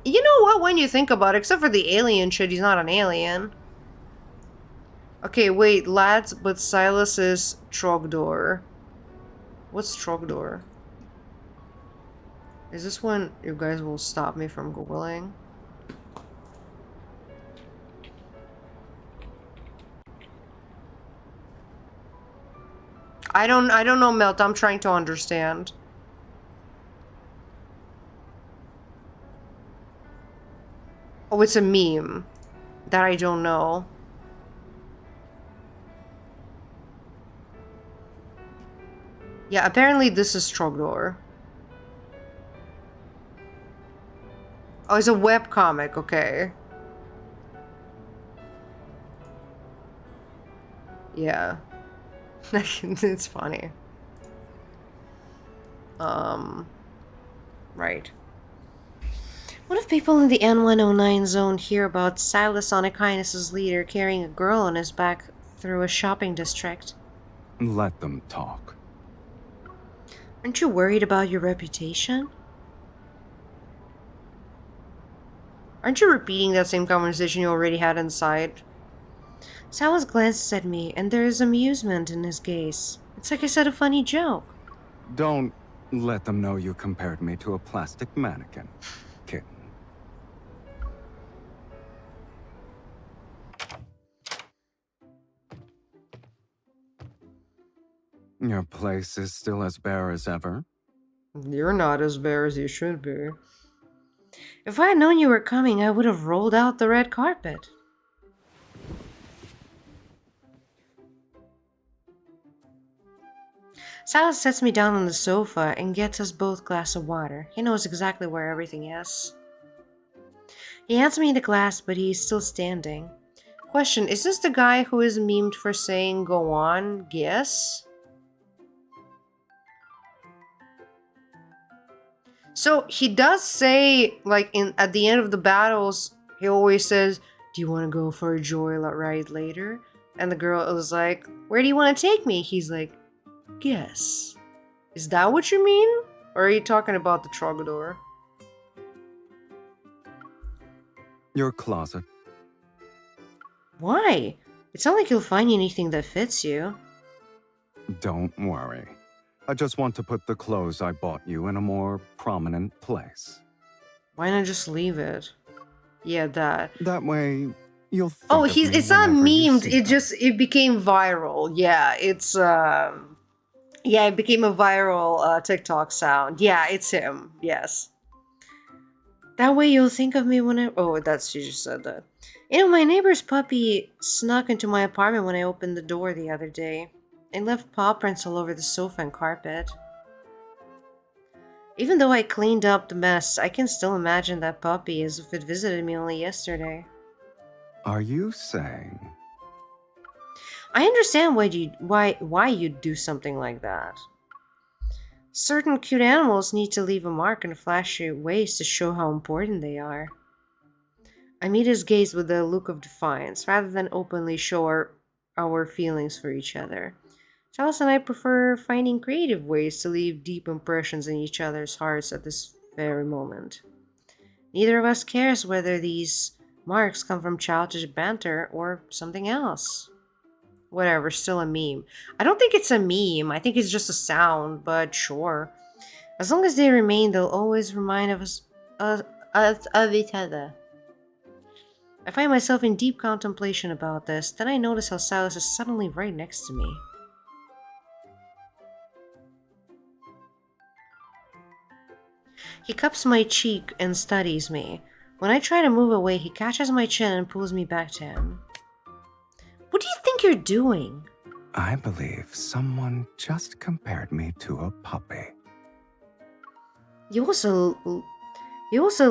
You know what, when you think about it, except for the alien shit, he's not an alien. Okay, wait, lads, but Sylus is Trogdor. What's Trogdor? Is this one you guys will stop me from Googling? I don't know, Melt. I'm trying to understand. Oh, it's a meme that I don't know. Yeah, apparently this is Trogdor. Oh, it's a webcomic, okay. Yeah. It's funny. Right. What if people in the N109 zone hear about Sylus Onykinus' leader carrying a girl on his back through a shopping district? Let them talk. Aren't you worried about your reputation? Aren't you repeating that same conversation you already had inside? Sylus glances at me, and there is amusement in his gaze. It's like I said a funny joke. Don't let them know you compared me to a plastic mannequin, kitten. Your place is still as bare as ever? You're not as bare as you should be. If I had known you were coming, I would have rolled out the red carpet. Sylus sets me down on the sofa and gets us both a glass of water. He knows exactly where everything is. He hands me the glass, but he is still standing. Question, is this the guy who is memed for saying, go on, guess? So he does say, like, at the end of the battles, he always says, do you want to go for a joyride ride later? And the girl is like, where do you want to take me? He's like, guess. Is that what you mean? Or are you talking about the Trogador? Your closet. Why? It's not like you'll find anything that fits you. Don't worry. I just want to put the clothes I bought you in a more prominent place. Why not just leave it? Yeah, that. That way, you'll think Oh, of me it's not whenever you memed. see them. It became viral. Yeah, it's yeah, it became a viral TikTok sound. Yeah, it's him. Yes. That way you'll think of me whenever. Oh, she just said that. My neighbor's puppy snuck into my apartment when I opened the door the other day. It left paw prints all over the sofa and carpet. Even though I cleaned up the mess, I can still imagine that puppy as if it visited me only yesterday. Are you saying? I understand why you'd do something like that. Certain cute animals need to leave a mark in flashy ways to show how important they are. I meet his gaze with a look of defiance, rather than openly show our feelings for each other. Charles and I prefer finding creative ways to leave deep impressions in each other's hearts at this very moment. Neither of us cares whether these marks come from childish banter or something else. Whatever, still a meme. I don't think it's a meme, I think it's just a sound, but sure. As long as they remain, they'll always remind us of each other. I find myself in deep contemplation about this, then I notice how Silas is suddenly right next to me. He cups my cheek and studies me. When I try to move away, he catches my chin and pulls me back to him. What do you think you're doing? I believe someone just compared me to a puppy. You also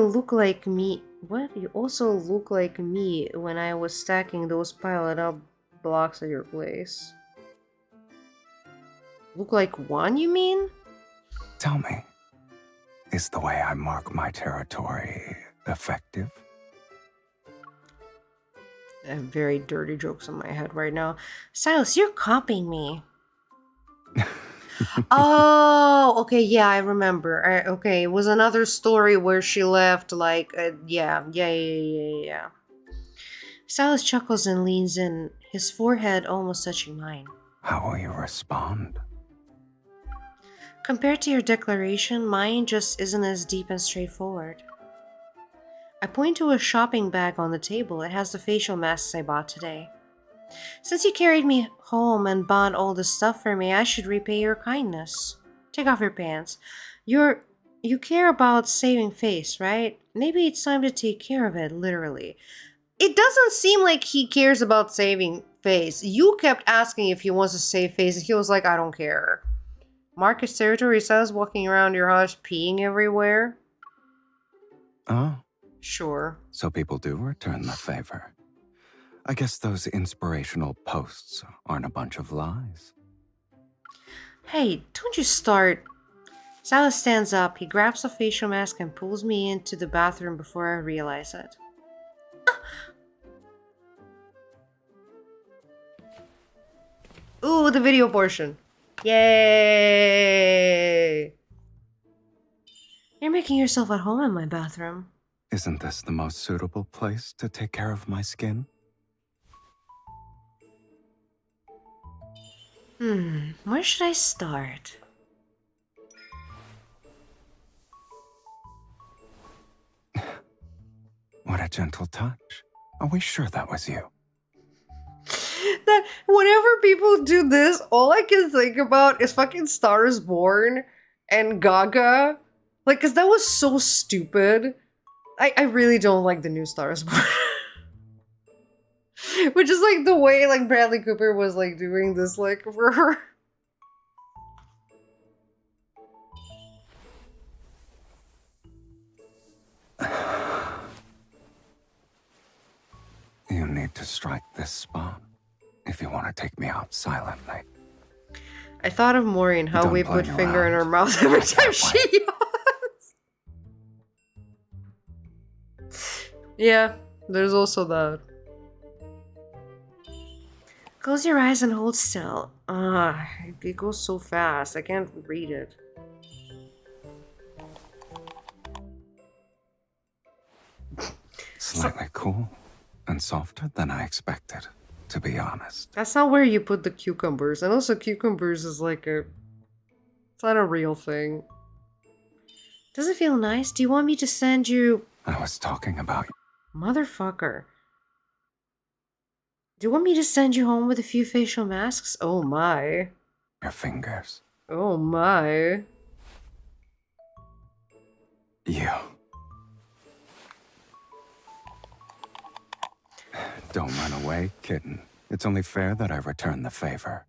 look like me. What? You also look like me when I was stacking those piled up blocks at your place. Look like one, you mean? Tell me, is the way I mark my territory effective? I have very dirty jokes in my head right now. Silas, you're copying me. Oh, okay, yeah, I remember. Okay, it was another story where she left, like, yeah. Silas chuckles and leans in, his forehead almost touching mine. How will you respond? Compared to your declaration, mine just isn't as deep and straightforward. I point to a shopping bag on the table. It has the facial masks I bought today. Since you carried me home and bought all this stuff for me, I should repay your kindness. Take off your pants. You care about saving face, right? Maybe it's time to take care of it, literally. It doesn't seem like he cares about saving face. You kept asking if he wants to save face, and he was like, I don't care. Marcus territory says walking around your house peeing everywhere. Oh, Sure. so people do return the favor. I guess those inspirational posts aren't a bunch of lies. Hey, don't you start. Silas stands up, he grabs a facial mask and pulls me into the bathroom before I realize it. Ooh, the video portion. Yay! You're making yourself at home in my bathroom. Isn't this the most suitable place to take care of my skin? Where should I start? What a gentle touch. Are we sure that was you? That whenever people do this, all I can think about is fucking Star is Born and Gaga. Like, cause that was so stupid. I really don't like the new Star is Born. Which is like the way like Bradley Cooper was like doing this like for her. You need to strike this spot if you want to take me out silently. I thought of Maureen, how Don't we play put finger in around. her mouth every Not time that she yawns. Yeah, there's also that. Close your eyes and hold still. It goes so fast. I can't read it. Slightly cool and softer than I expected, to be honest. That's not where you put the cucumbers. And also cucumbers is like a... It's not a real thing. Does it feel nice? Do you want me to send you... I was talking about Motherfucker. Do you want me to send you home with a few facial masks? Oh my. your fingers. Oh my. You. Don't run away, kitten. It's only fair that I return the favor.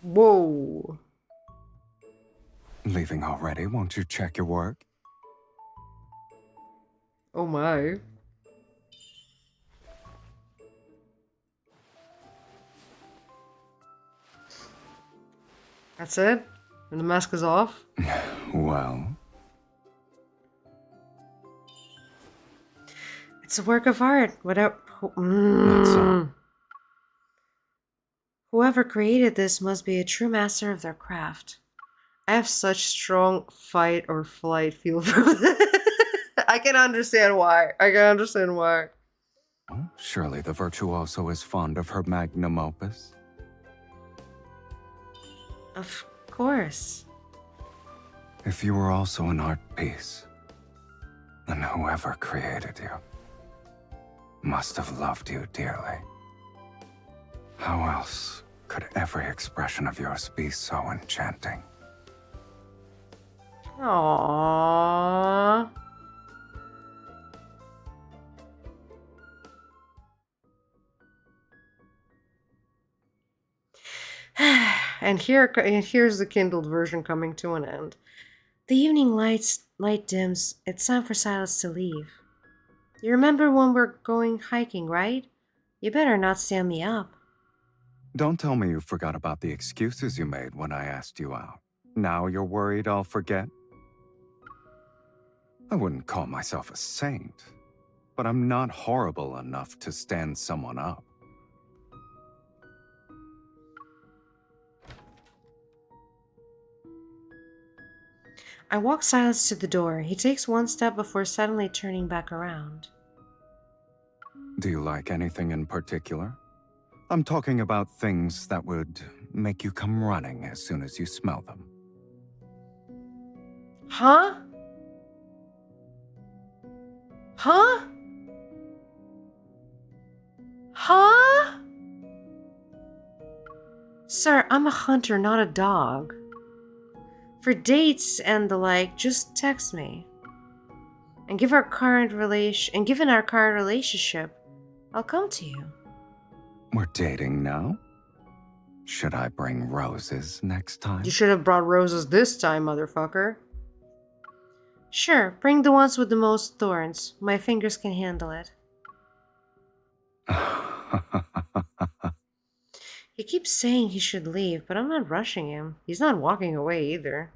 Whoa. Leaving already? Won't you check your work? Oh my. That's it? And the mask is off? Well, It's a work of art. Whatever. That's so. Whoever created this must be a true master of their craft. I have such strong fight or flight feel for this. I can understand why. Oh, surely the virtuoso is fond of her Magnum Opus. Of course. If you were also an art piece, then whoever created you must have loved you dearly. How else could every expression of yours be so enchanting? Aww. And here's the Kindled version coming to an end. The evening light dims. It's time for Sylus to leave. You remember when we're going hiking, right? You better not stand me up. Don't tell me you forgot about the excuses you made when I asked you out. Now you're worried I'll forget? I wouldn't call myself a saint, but I'm not horrible enough to stand someone up. I walk Sylus to the door. He takes one step before suddenly turning back around. Do you like anything in particular? I'm talking about things that would make you come running as soon as you smell them. Huh? Huh? Huh? Sir, I'm a hunter, not a dog. For dates and the like, just text me. And given our current relationship, I'll come to you. We're dating now? Should I bring roses next time? You should have brought roses this time, motherfucker. Sure, bring the ones with the most thorns. My fingers can handle it. He keeps saying he should leave, but I'm not rushing him. He's not walking away either.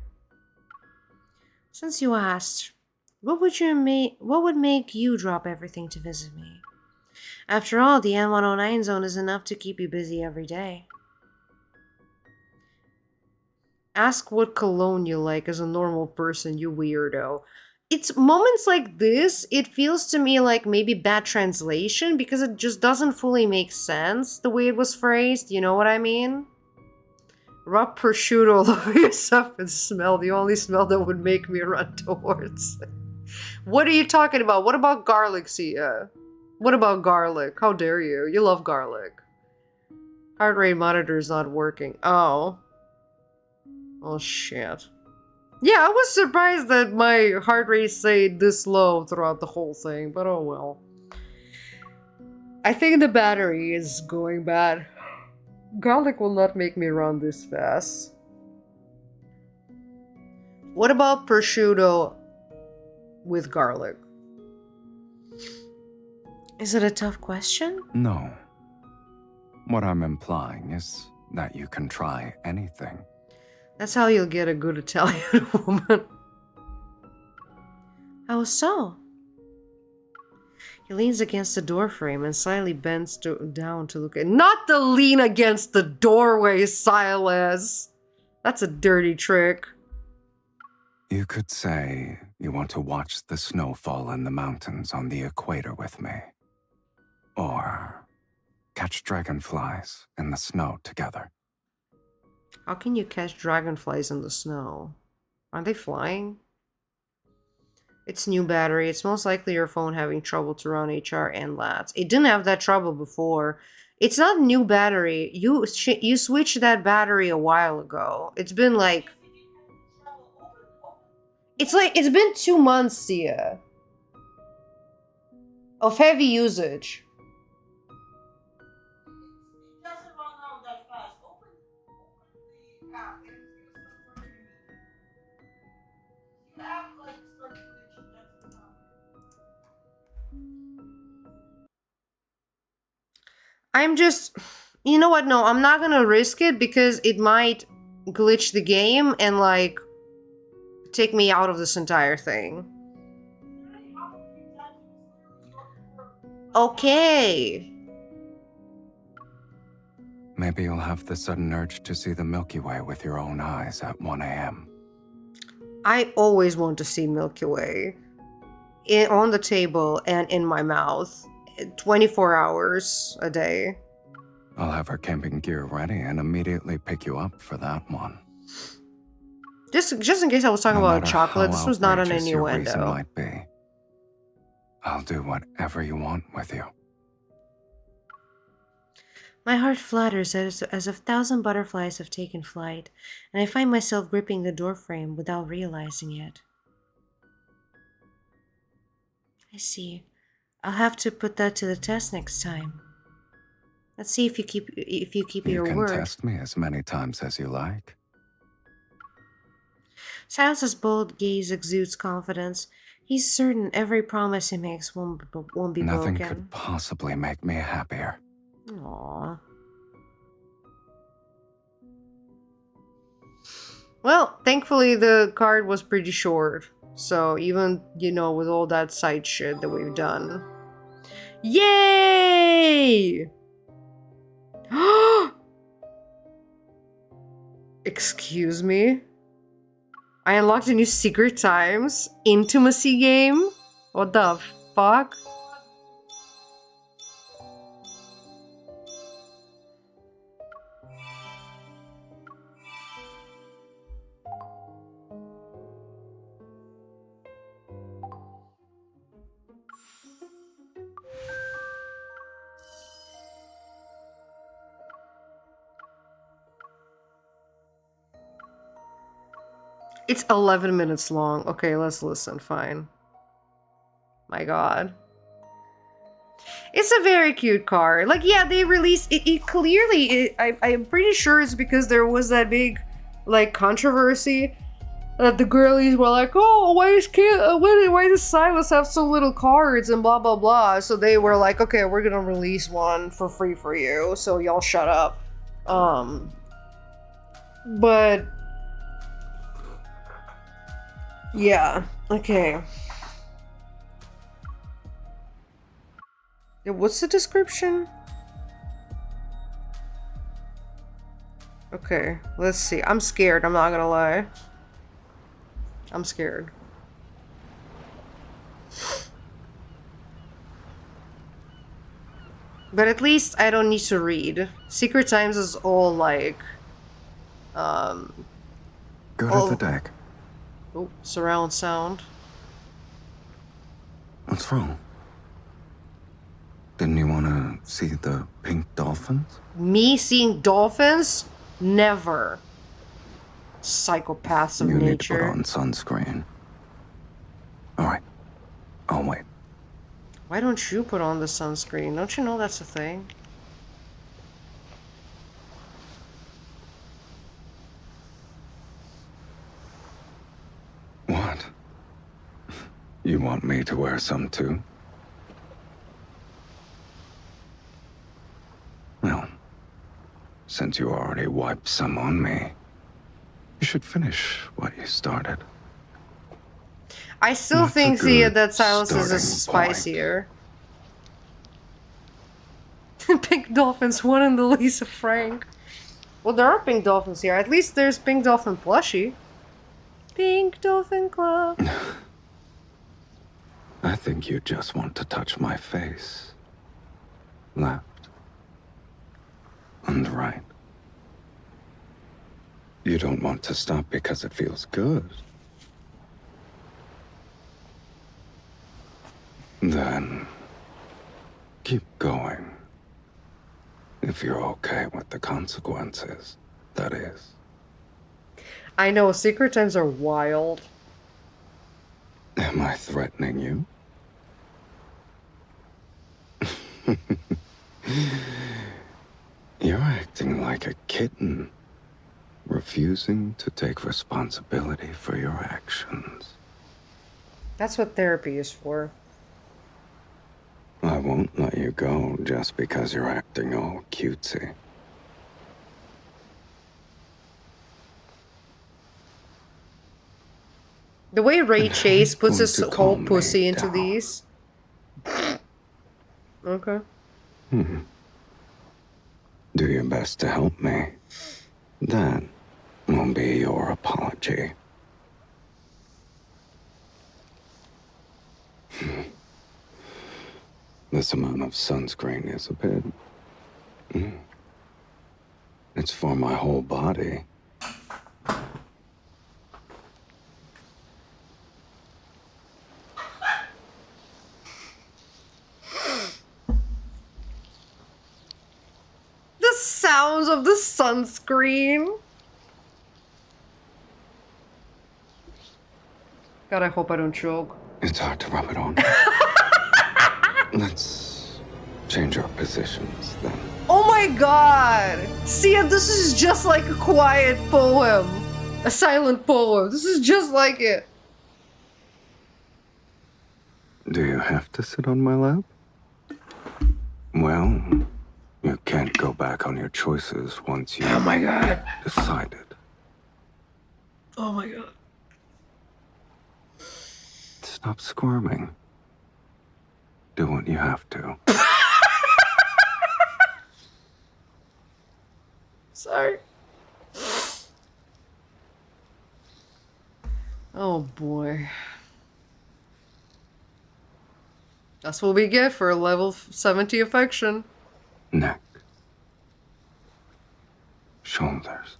Since you asked, what would make you drop everything to visit me? After all, the N109 zone is enough to keep you busy every day. Ask what cologne you like as a normal person, you weirdo. It's moments like this, it feels to me like maybe bad translation because it just doesn't fully make sense the way it was phrased, you know what I mean? Rub prosciutto all over yourself and smell, the only smell that would make me run towards. What are you talking about? What about garlic, Sia? What about garlic? How dare you? You love garlic. Heart rate monitor is not working. Oh. Oh shit. Yeah, I was surprised that my heart rate stayed this low throughout the whole thing, but oh well. I think the battery is going bad. Garlic will not make me run this fast. What about prosciutto with garlic? Is it a tough question? No. What I'm implying is that you can try anything. That's how you'll get a good Italian woman. How so? He leans against the doorframe and slightly bends down to look at— Not the lean against the doorway, Sylus! That's a dirty trick. You could say you want to watch the snow fall in the mountains on the equator with me. Or catch dragonflies in the snow together. How can you catch dragonflies in the snow? Aren't they flying? It's new battery. It's most likely your phone having trouble to run HR and LATs. It didn't have that trouble before. It's not new battery. You switched that battery a while ago. It's been like... It's been 2 months, Sia. Of heavy usage. I'm just... You know what? No, I'm not gonna risk it because it might glitch the game and, like, take me out of this entire thing. Okay. Maybe you'll have the sudden urge to see the Milky Way with your own eyes at 1 a.m. I always want to see Milky Way on the table and in my mouth 24 hours a day. I'll have our camping gear ready and immediately pick you up for that one. Just in case I was talking No about matter chocolate, how this was not an outrageous your reason innuendo. might be, I'll do whatever you want with you. My heart flutters as if 1,000 butterflies have taken flight, and I find myself gripping the doorframe without realizing it. I see. I'll have to put that to the test next time. Let's see if you keep You your can word. test me as many times as you like. Silas's bold gaze exudes confidence. He's certain every promise he makes won't be Nothing broken. could possibly make me happier. Aww. Well, thankfully the card was pretty short. So even, with all that side shit that we've done. Yay! Excuse me? I unlocked a new Secret Times intimacy game? What the fuck? It's 11 minutes long. Okay, let's listen. Fine. My god. It's a very cute card. Like, yeah, they released it clearly. I'm pretty sure it's because there was that big, like, controversy that the girlies were like, oh, why does Sylus have so little cards and blah blah blah. So they were like, okay, we're gonna release one for free for you. So y'all shut up. But yeah, okay. Yeah, what's the description? Okay, let's see. I'm scared, I'm not gonna lie. I'm scared. But at least I don't need to read. Secret Times is all like... Go Oh. to the deck. Oh, surround sound. What's wrong? Didn't you want to see the pink dolphins? Me seeing dolphins? Never. Psychopaths of You need to nature. put on sunscreen. All right, I'll wait. Why don't you put on the sunscreen? Don't you know that's a thing? What? You want me to wear some too? Well, since you already wiped some on me, you should finish what you started. I still That's a think good that Sylus is starting point. spicier. Pink dolphins, one in the Lisa Frank. Well, there are pink dolphins here. At least there's pink dolphin plushie. Pink Dolphin Club. I think you just want to touch my face. Left. And right. You don't want to stop because it feels good. Then keep going. If you're okay with the consequences, that is. I know, Secret Times are wild. Am I threatening you? You're acting like a kitten, refusing to take responsibility for your actions. That's what therapy is for. I won't let you go just because you're acting all cutesy. The way Ray Chase puts going his to whole calm me pussy into down. these. Okay. Do your best to help me. That will be your apology. This amount of sunscreen is a bit... It's for my whole body. The sounds of the sunscreen. God, I hope I don't choke. It's hard to rub it on. Let's change our positions then. Oh my god! See, this is just like a quiet poem. A silent poem. This is just like it. Do you have to sit on my lap? Well, you can't go back on your choices once you... Oh my god. ...decided. Oh my god. Stop squirming. Do what you have to. Sorry. Oh boy. That's what we get for a level 70 affection. Neck. Shoulders.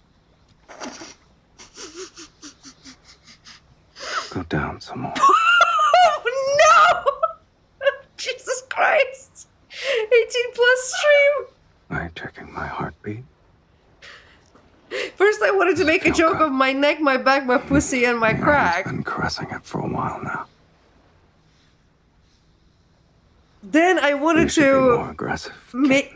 Go down some more. Oh no! Jesus Christ! 18 plus stream! Are you checking my heartbeat? First I wanted to make a joke of my neck, my back, my pussy, and my crack. I've been caressing it for a while now. Then I wanted You should be more to aggressive. make...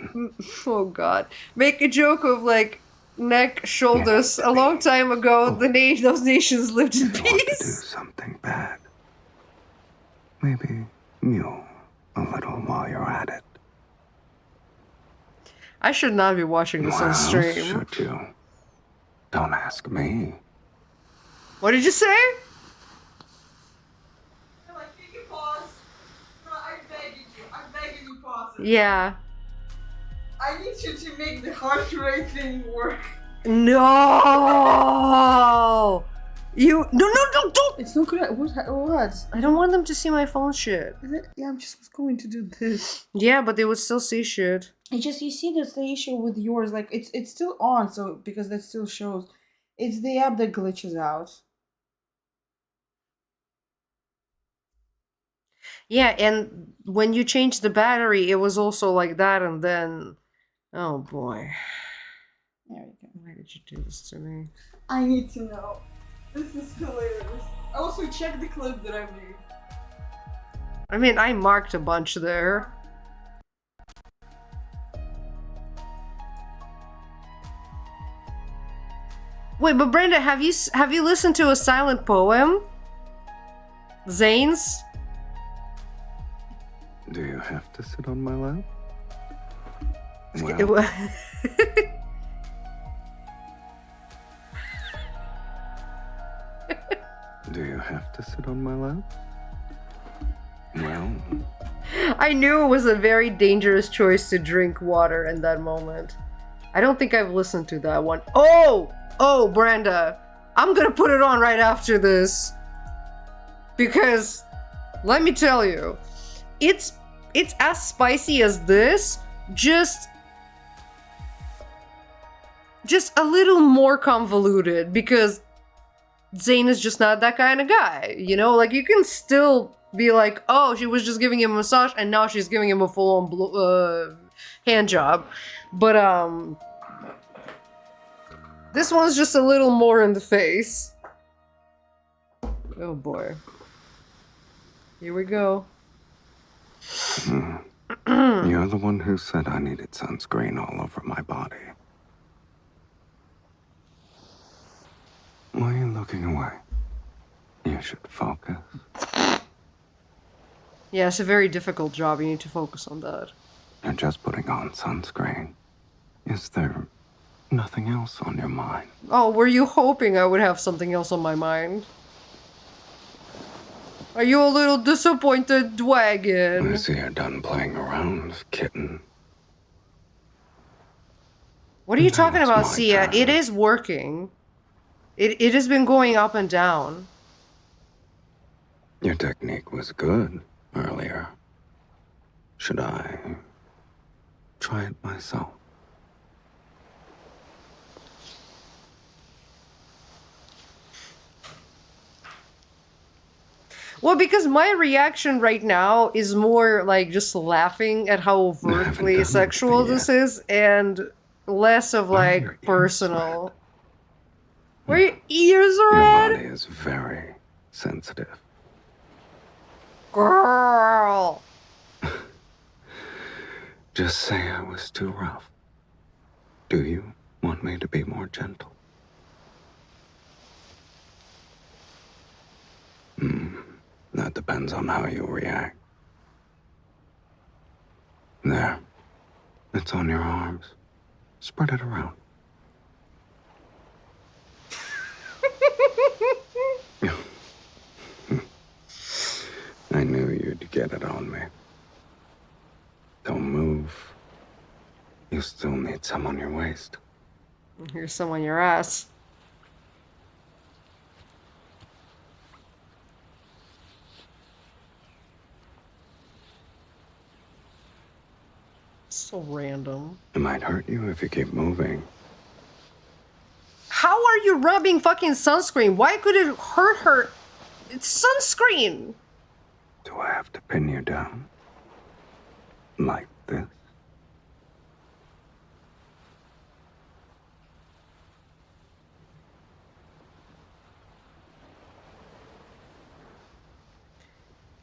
Oh god. Make a joke of like neck, shoulders. A long time ago, those nations lived in If you want to do peace. something bad, maybe mew a little while you're at it. I should not be watching this Why on else stream. should you? Don't ask me. What did you say? Like, you can pause. No, I'm begging you. I'm begging you, pause it. Yeah. I need you to make the heart rate thing work. No! You... No, don't! It's not correct. What? I don't want them to see my phone shit. Yeah, I'm just going to do this. Yeah, but they would still see shit. It's just, you see, that's the issue with yours. Like, it's still on, so because that still shows. It's the app that glitches out. Yeah, and when you changed the battery, it was also like that, and then... Oh boy. There we go. Why did you do this to me? I need to know. This is hilarious. Also, check the clip that I made. I mean, I marked a bunch there. Wait, but Brenda, have you listened to a silent poem? Zane's? Do you have to sit on my lap? It Well, wa- do you have to sit on my lap? Well, I knew it was a very dangerous choice to drink water in that moment. I don't think I've listened to that one. Oh! Oh, Brenda. I'm gonna put it on right after this. Because, let me tell you, it's as spicy as this, just a little more convoluted, because Zane is just not that kind of guy, you know? Like, you can still be like, oh, she was just giving him a massage, and now she's giving him a full-on hand job. But, this one's just a little more in the face. Oh boy. Here we go. you're the one who said I needed sunscreen all over my body. Why are you looking away? You should focus. Yeah, it's a very difficult job. You need to focus on that. You're just putting on sunscreen. Is there nothing else on your mind? Oh, were you hoping I would have something else on my mind? Are you a little disappointed, I dragon? see you're done playing around, kitten. What are you Now talking it's about, my Sia? It turn. is working. It has been going up and down. Your technique was good earlier. Should I try it myself? Well, because my reaction right now is more like just laughing at how overtly done sexual anything this yet. is, and less of Why are like your ears personal. red? Were your ears Your red? body is very sensitive. Girl. Just say I was too rough. Do you want me to be more gentle? That depends on how you react. There. It's on your arms. Spread it around. I knew you'd get it on me. Don't move. You still need some on your waist. Here's some on your ass. So random. It might hurt you if you keep moving. How are you rubbing fucking sunscreen? Why could it hurt her? It's sunscreen! Do I have to pin you down? Like this?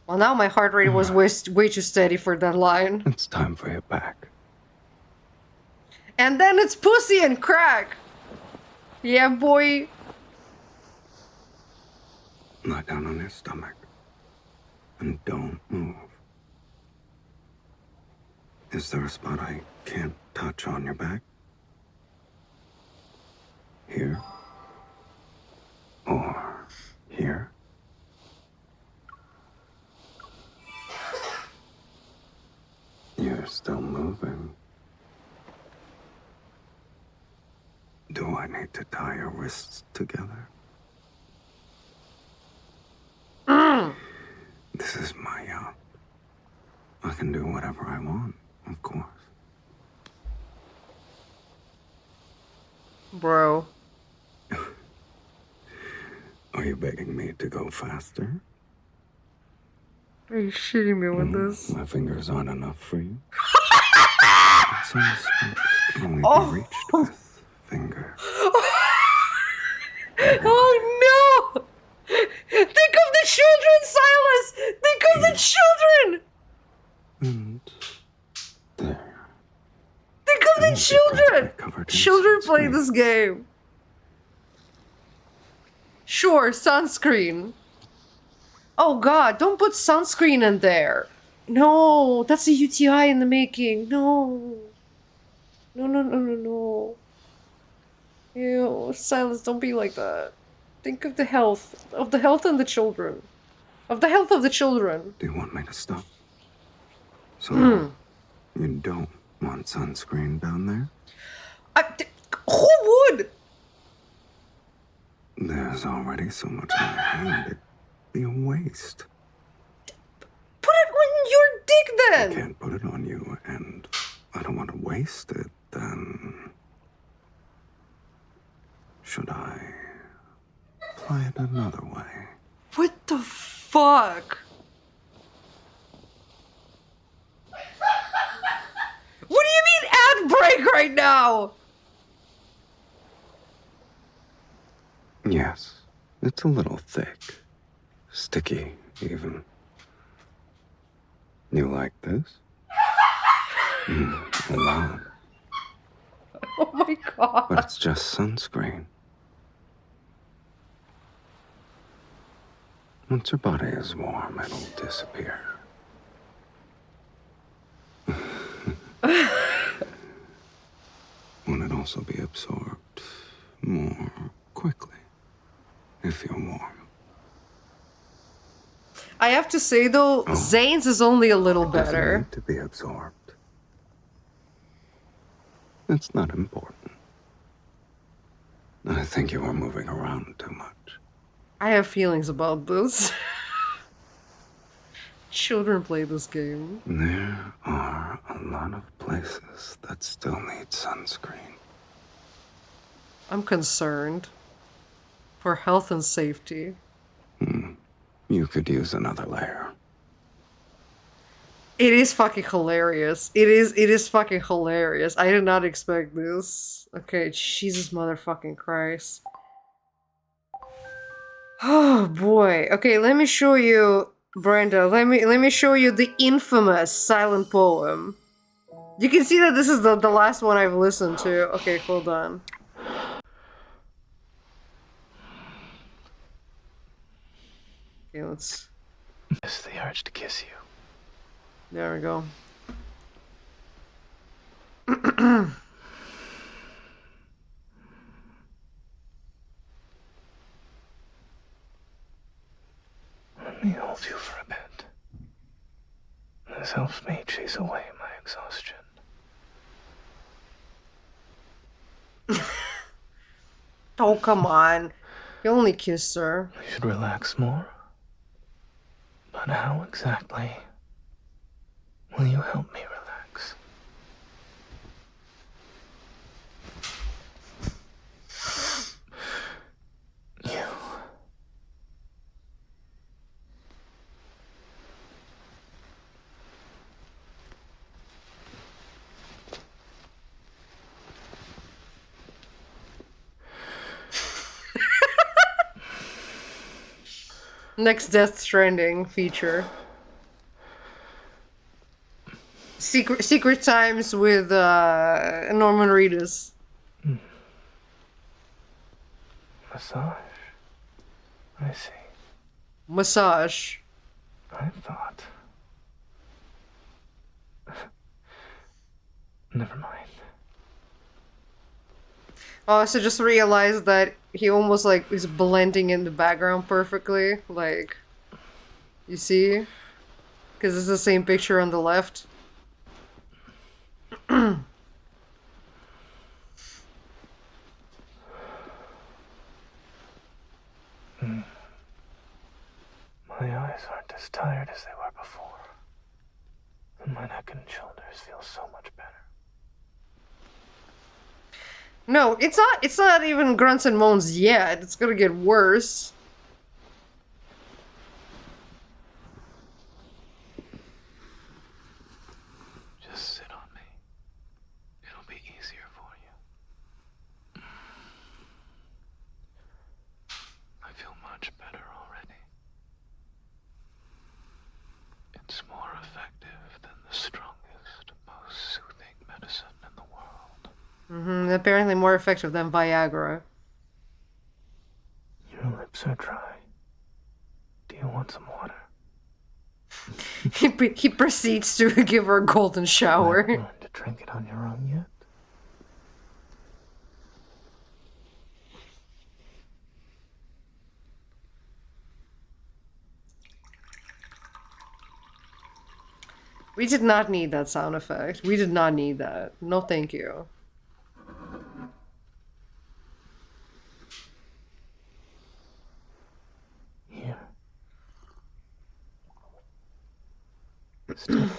Well, now my heart rate was way too steady for that line. It's time for your back. And then it's pussy and crack! Yeah, boy. Lie down on your stomach. And don't move. Is there a spot I can't touch on your back? Here? Or here? You're still moving. Do I need to tie your wrists together? This is my yacht. I can do whatever I want, of course. Bro. Are you begging me to go faster? Are you shitting me with this? My fingers aren't enough for you. Some spots can only Oh. be reached with fingers. Oh no! Think of the children, Sylus! Think of the children! And there. Think of the children! Covered in Children play sunscreen. this game. Sure, sunscreen. Oh god, don't put sunscreen in there. No, that's a UTI in the making. No. No, no, no, no, no. Ew, Silence, don't be like that. Think of the health. Of the health and the children. Of the health of the children. Do you want me to stop? So you don't want sunscreen down there? Who would? There's already so much on your hand. It'd be a waste. Put it on your dick I then! can't put it on you, and I don't want to waste it, then... Should I play it another way? What the fuck? What do you mean ad break right now? Yes, it's a little thick. Sticky, even. You like this? Allow it. Oh my god. But it's just sunscreen. Once your body is warm, it'll disappear. Won't it also be absorbed more quickly if you're warm? I have to say though, Zane's is only a little Does it better. need to be absorbed? It's not important. I think you are moving around too much. I have feelings about this. Children play this game. There are a lot of places that still need sunscreen. I'm concerned for health and safety. You could use another layer. It is fucking hilarious. It is fucking hilarious. I did not expect this. Okay, Jesus motherfucking Christ. Oh boy. Okay, let me show you, Brenda. Let me show you the infamous silent poem. You can see that this is the last one I've listened to. Okay, hold on. Okay, let's. It's the urge to kiss you. There we go. Let me hold you for a bit. This helps me chase away my exhaustion. Oh, come on. You only kissed her. I should relax more. But how exactly will you help me relax? You. Next Death Stranding feature. Secret Times with Norman Reedus. Massage? I see. Massage. I thought. Never mind. Oh, so just realized that he almost like is blending in the background perfectly. Like, you see? Because it's the same picture on the left. My eyes aren't as tired as they were before. And my neck and shoulders feel so much better. No, it's not even grunts and moans yet. It's gonna get worse. Just sit on me. It'll be easier for you. I feel much better already. It's more effective than the strongest, most soothing medicine in the world. Apparently more effective than Viagra. Your lips are dry. Do you want some water? He proceeds to give her a golden shower. Have you learned to drink it on your own yet? We did not need that sound effect. We did not need that. No, thank you. Here. Steady.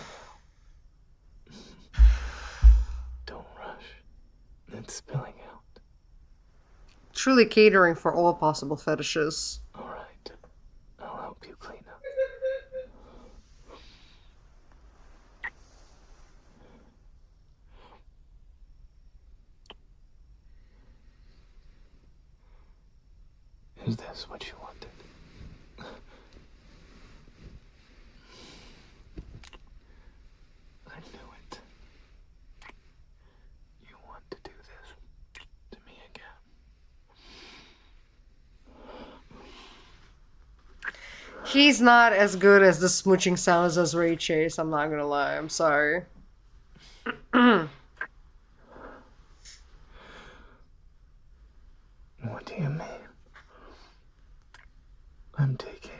Don't rush. It's spilling out. Truly catering for all possible fetishes. All right. I'll help you clean up. Is this what you wanted? I knew it. You want to do this to me again. He's not as good as the smooching sounds as Ray Chase, I'm not gonna lie. I'm sorry. What do you mean? I'm taking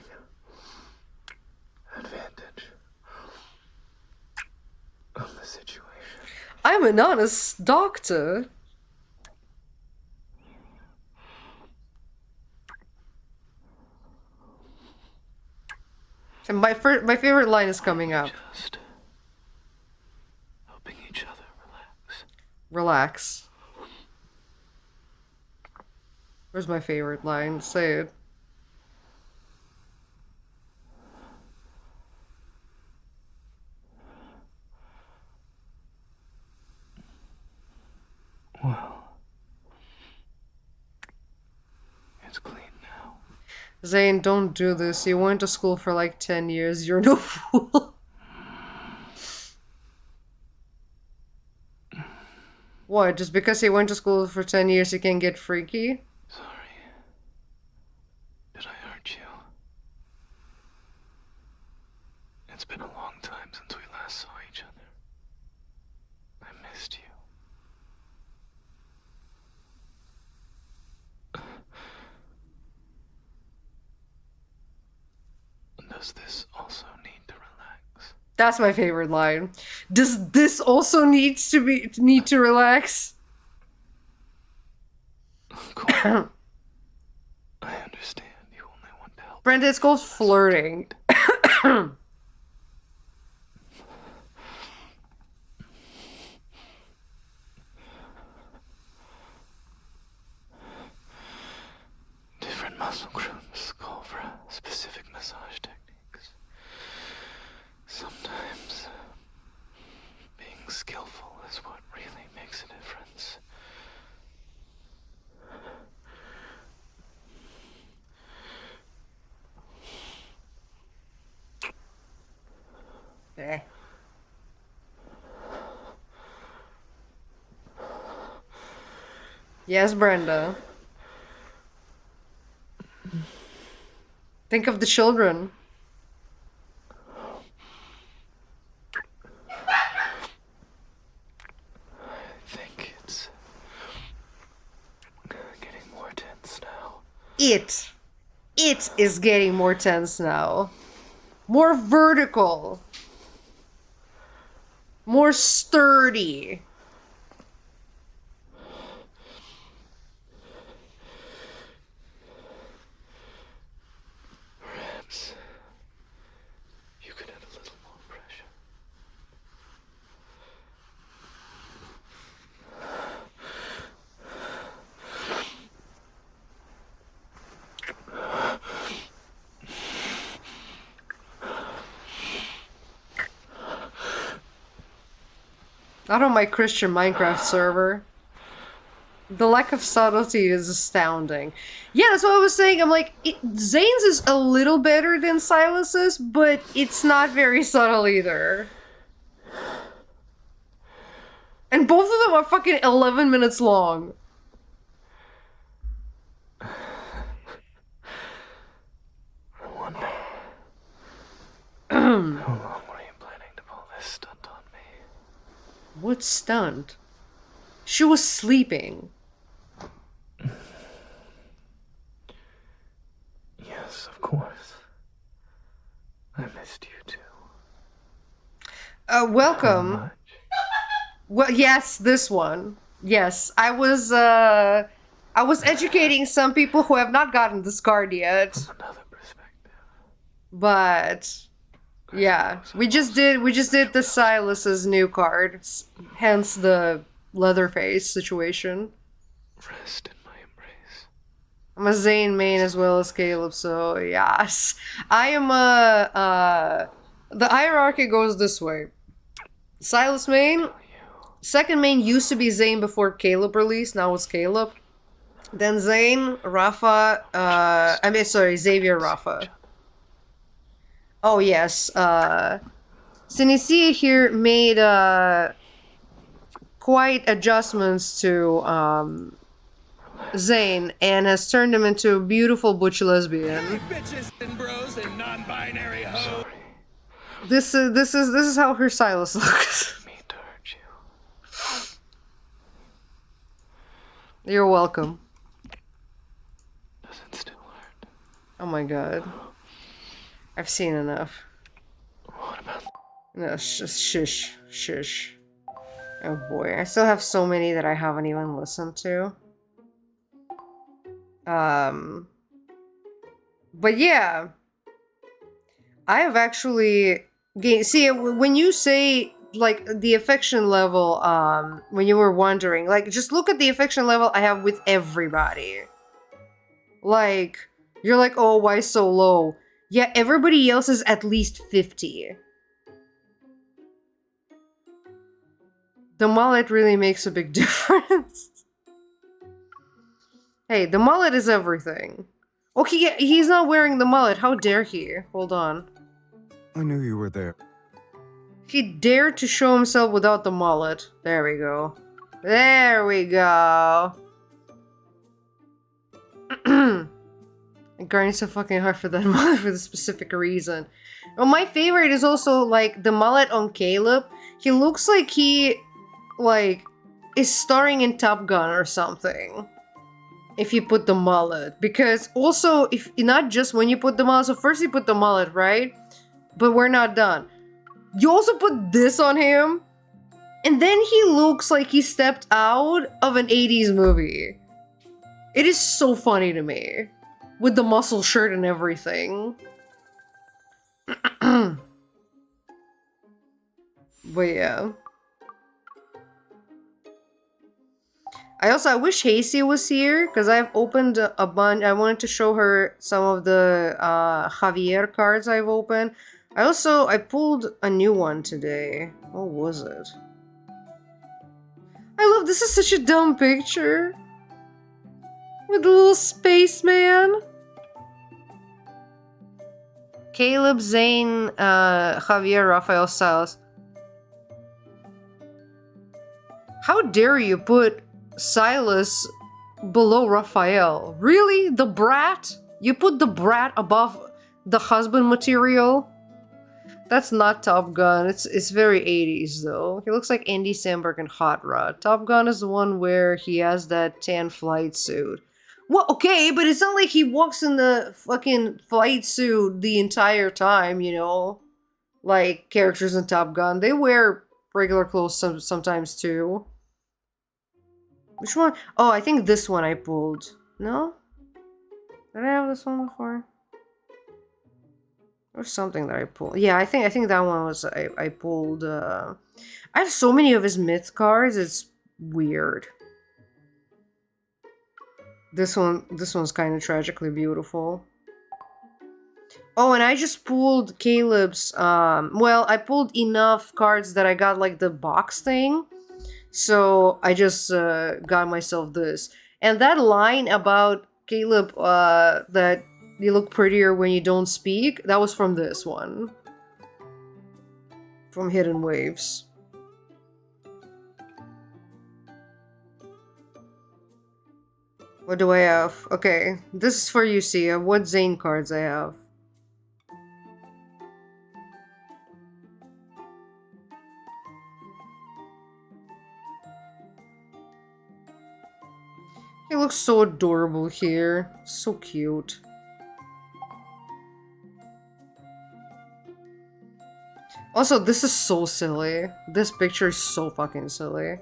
I'm an honest doctor. And my favorite line is coming up. Just helping each other relax. Relax. Where's my favorite line? Say it. Well, it's clean now. Zane, don't do this. You went to school for like 10 years. You're no fool. What? Just because he went to school for 10 years, he can get freaky? Sorry. Did I hurt you? It's been a long time since we last saw each other. I missed you. Does this also need to relax? That's my favorite line. Does this also need to relax? Cool. I understand you only want to help. Brenda, it's called flirting. Different muscle groups call for specific massage techniques. Sometimes being skillful is what really makes a difference. Eh. Yes, Brenda. Think of the children. I think it's getting more tense now. It is getting more tense now. More vertical. More sturdy. Perhaps you could add a little more pressure. Not on my Christian Minecraft server. The lack of subtlety is astounding. Yeah, that's what I was saying. I'm like, Zane's is a little better than Sylus's, but it's not very subtle either. And both of them are fucking 11 minutes long. I wonder how long were you planning to pull this stunt on me? What stunt? She was sleeping. Yes, of course. I missed you too. Welcome. How much? Well, yes, this one. Yes, I was educating some people who have not gotten this card yet. From another perspective. But yeah, we just did the Sylus's new card, hence the Leatherface situation. Rest in my embrace. I'm a Zane main as well as Caleb, so yes. I am a the hierarchy goes this way. Sylus main, second main used to be Zane before Caleb released, now it's Caleb. Then Zane, Rafa, Xavier, Rafa. Oh yes, Sinisia here made quite adjustments to Zane and has turned him into a beautiful butch lesbian. Hey, bitches and bros and non-binary hoes. This is how her Sylus looks. I mean to hurt you. You're welcome. Does it still hurt? Oh my god. I've seen enough. What about No, shush. Oh boy, I still have so many that I haven't even listened to. But yeah, I have actually gained. See, when you say like the affection level, when you were wondering, like just look at the affection level I have with everybody. Like, you're like, oh, why so low? Yeah, everybody else is at least 50. The mullet really makes a big difference. Hey, the mullet is everything. Okay, he's not wearing the mullet. How dare he? Hold on. I knew you were there. He dared to show himself without the mullet. There we go. There we go. Grinding so fucking hard for that mullet for the specific reason. Well, my favorite is also, like, the mullet on Caleb. He looks like he, like, is starring in Top Gun or something. If you put the mullet. Because also, if not just when you put the mullet. So first you put the mullet, right? But we're not done. You also put this on him. And then he looks like he stepped out of an 80s movie. It is so funny to me. With the muscle shirt and everything. But yeah. I wish Hasty was here, because I've opened a bunch. I wanted to show her some of the Javier cards I've opened. I pulled a new one today. What was it? I love, this is such a dumb picture. With the little spaceman. Caleb, Zane, Javier, Rafael, Sylus. How dare you put Sylus below Raphael? Really? The brat? You put the brat above the husband material? That's not Top Gun. It's very 80s though. He looks like Andy Samberg in Hot Rod. Top Gun is the one where he has that tan flight suit. Well, okay, but it's not like he walks in the fucking flight suit the entire time, you know? Like characters in Top Gun. They wear regular clothes sometimes too. Which one? Oh, I think this one I pulled. No? Did I have this one before? Or something that I pulled. Yeah, I think that one was I pulled. I have so many of his myth cards. It's weird. This one's kind of tragically beautiful. Oh, and I just pulled Caleb's. Well, I pulled enough cards that I got like the box thing. So I just got myself this. And that line about Caleb, that you look prettier when you don't speak, that was from this one. From Hidden Waves. What do I have? Okay, this is for you, Sia. What Zane cards I have? He looks so adorable here. So cute. Also, this is so silly. This picture is so fucking silly.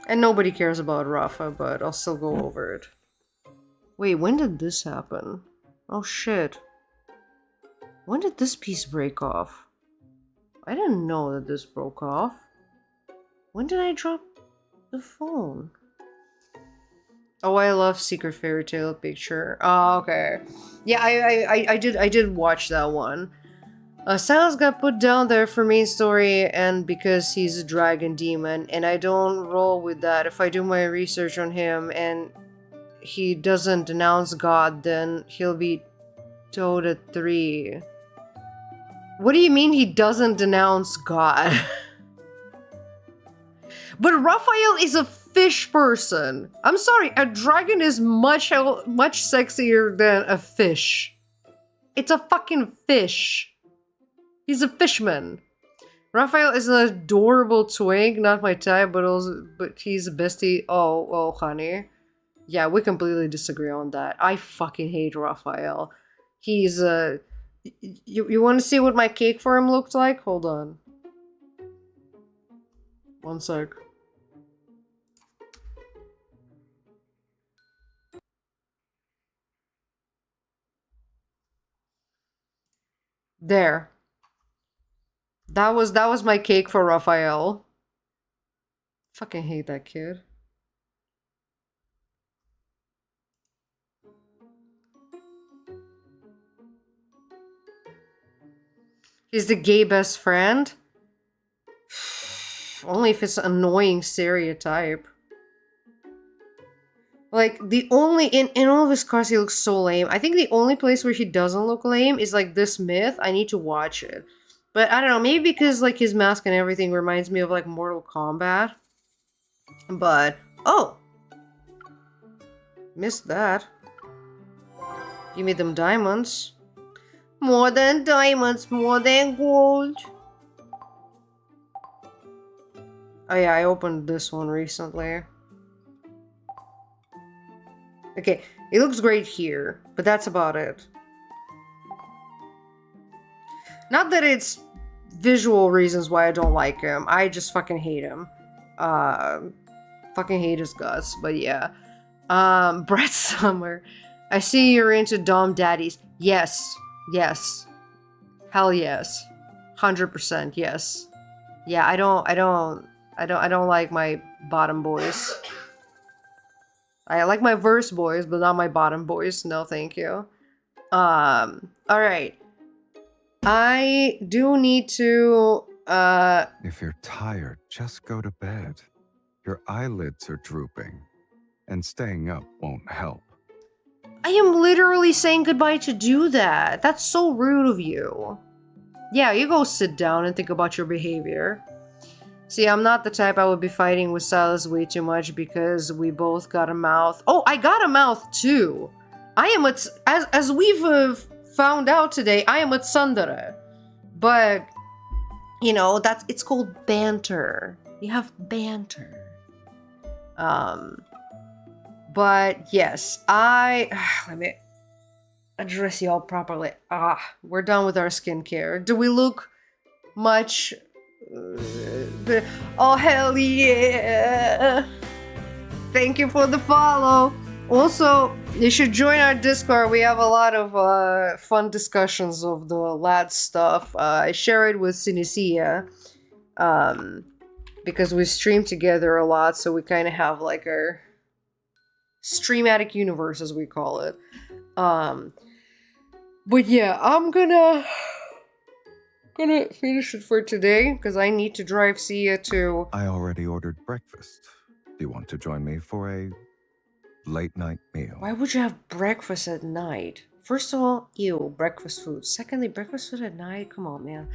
And nobody cares about Rafa, but I'll still go over it. Wait, when did this happen? Oh shit. When did this piece break off? I didn't know that this broke off. When did I drop the phone? Oh, I love Secret Fairy Tale picture. Oh, okay. Yeah, I did watch that one. Sylus got put down there for main story and because he's a dragon demon, and I don't roll with that. If I do my research on him and he doesn't denounce God, then he'll be towed at 3. What do you mean he doesn't denounce God? But Raphael is a fish person. I'm sorry, a dragon is much sexier than a fish. It's a fucking fish. He's a fishman. Raphael is an adorable twink, not my type, but he's a bestie. Oh, honey. Yeah, we completely disagree on that. I fucking hate Raphael. He's You want to see what my cake for him looked like? Hold on. One sec. There. That was my cake for Raphael. Fucking hate that kid. He's the gay best friend? Only if it's an annoying stereotype. Like, the only... In all of his cars, he looks so lame. I think the only place where he doesn't look lame is, like, this myth. I need to watch it. But, I don't know. Maybe because, like, his mask and everything reminds me of, like, Mortal Kombat. But... Oh! Missed that. Give me them diamonds. More than diamonds, more than gold. Oh yeah, I opened this one recently. Okay, it looks great here, but that's about it. Not that it's visual reasons why I don't like him. I just fucking hate him. Fucking hate his guts, but yeah. Brett Summer. I see you're into Dom Daddies. Yes. Yes. Hell yes. 100% yes. Yeah, I don't like my bottom boys. I like my verse boys, but not my bottom boys. No, thank you. Alright. I do need to, If you're tired, just go to bed. Your eyelids are drooping, and staying up won't help. I am literally saying goodbye to do that. That's so rude of you. Yeah, you go sit down and think about your behavior. See, I'm not the type I would be fighting with Sylus way too much because we both got a mouth. Oh, I got a mouth too. I am at, as we've found out today, I am a tsundere. But, you know, it's called banter. You have banter. But yes, let me address y'all properly. We're done with our skincare. Do we look much... oh, hell yeah! Thank you for the follow. Also, you should join our Discord. We have a lot of fun discussions of the lad stuff. I share it with Synesia. Because we stream together a lot, so we kind of have like our streamatic universe, as we call it. But yeah, I'm gonna finish it for today because I need to drive Sia to... I already ordered breakfast. Do you want to join me for a late night meal? Why would you have breakfast at night? First of all, ew, breakfast food. Secondly, breakfast food at night? Come on, man.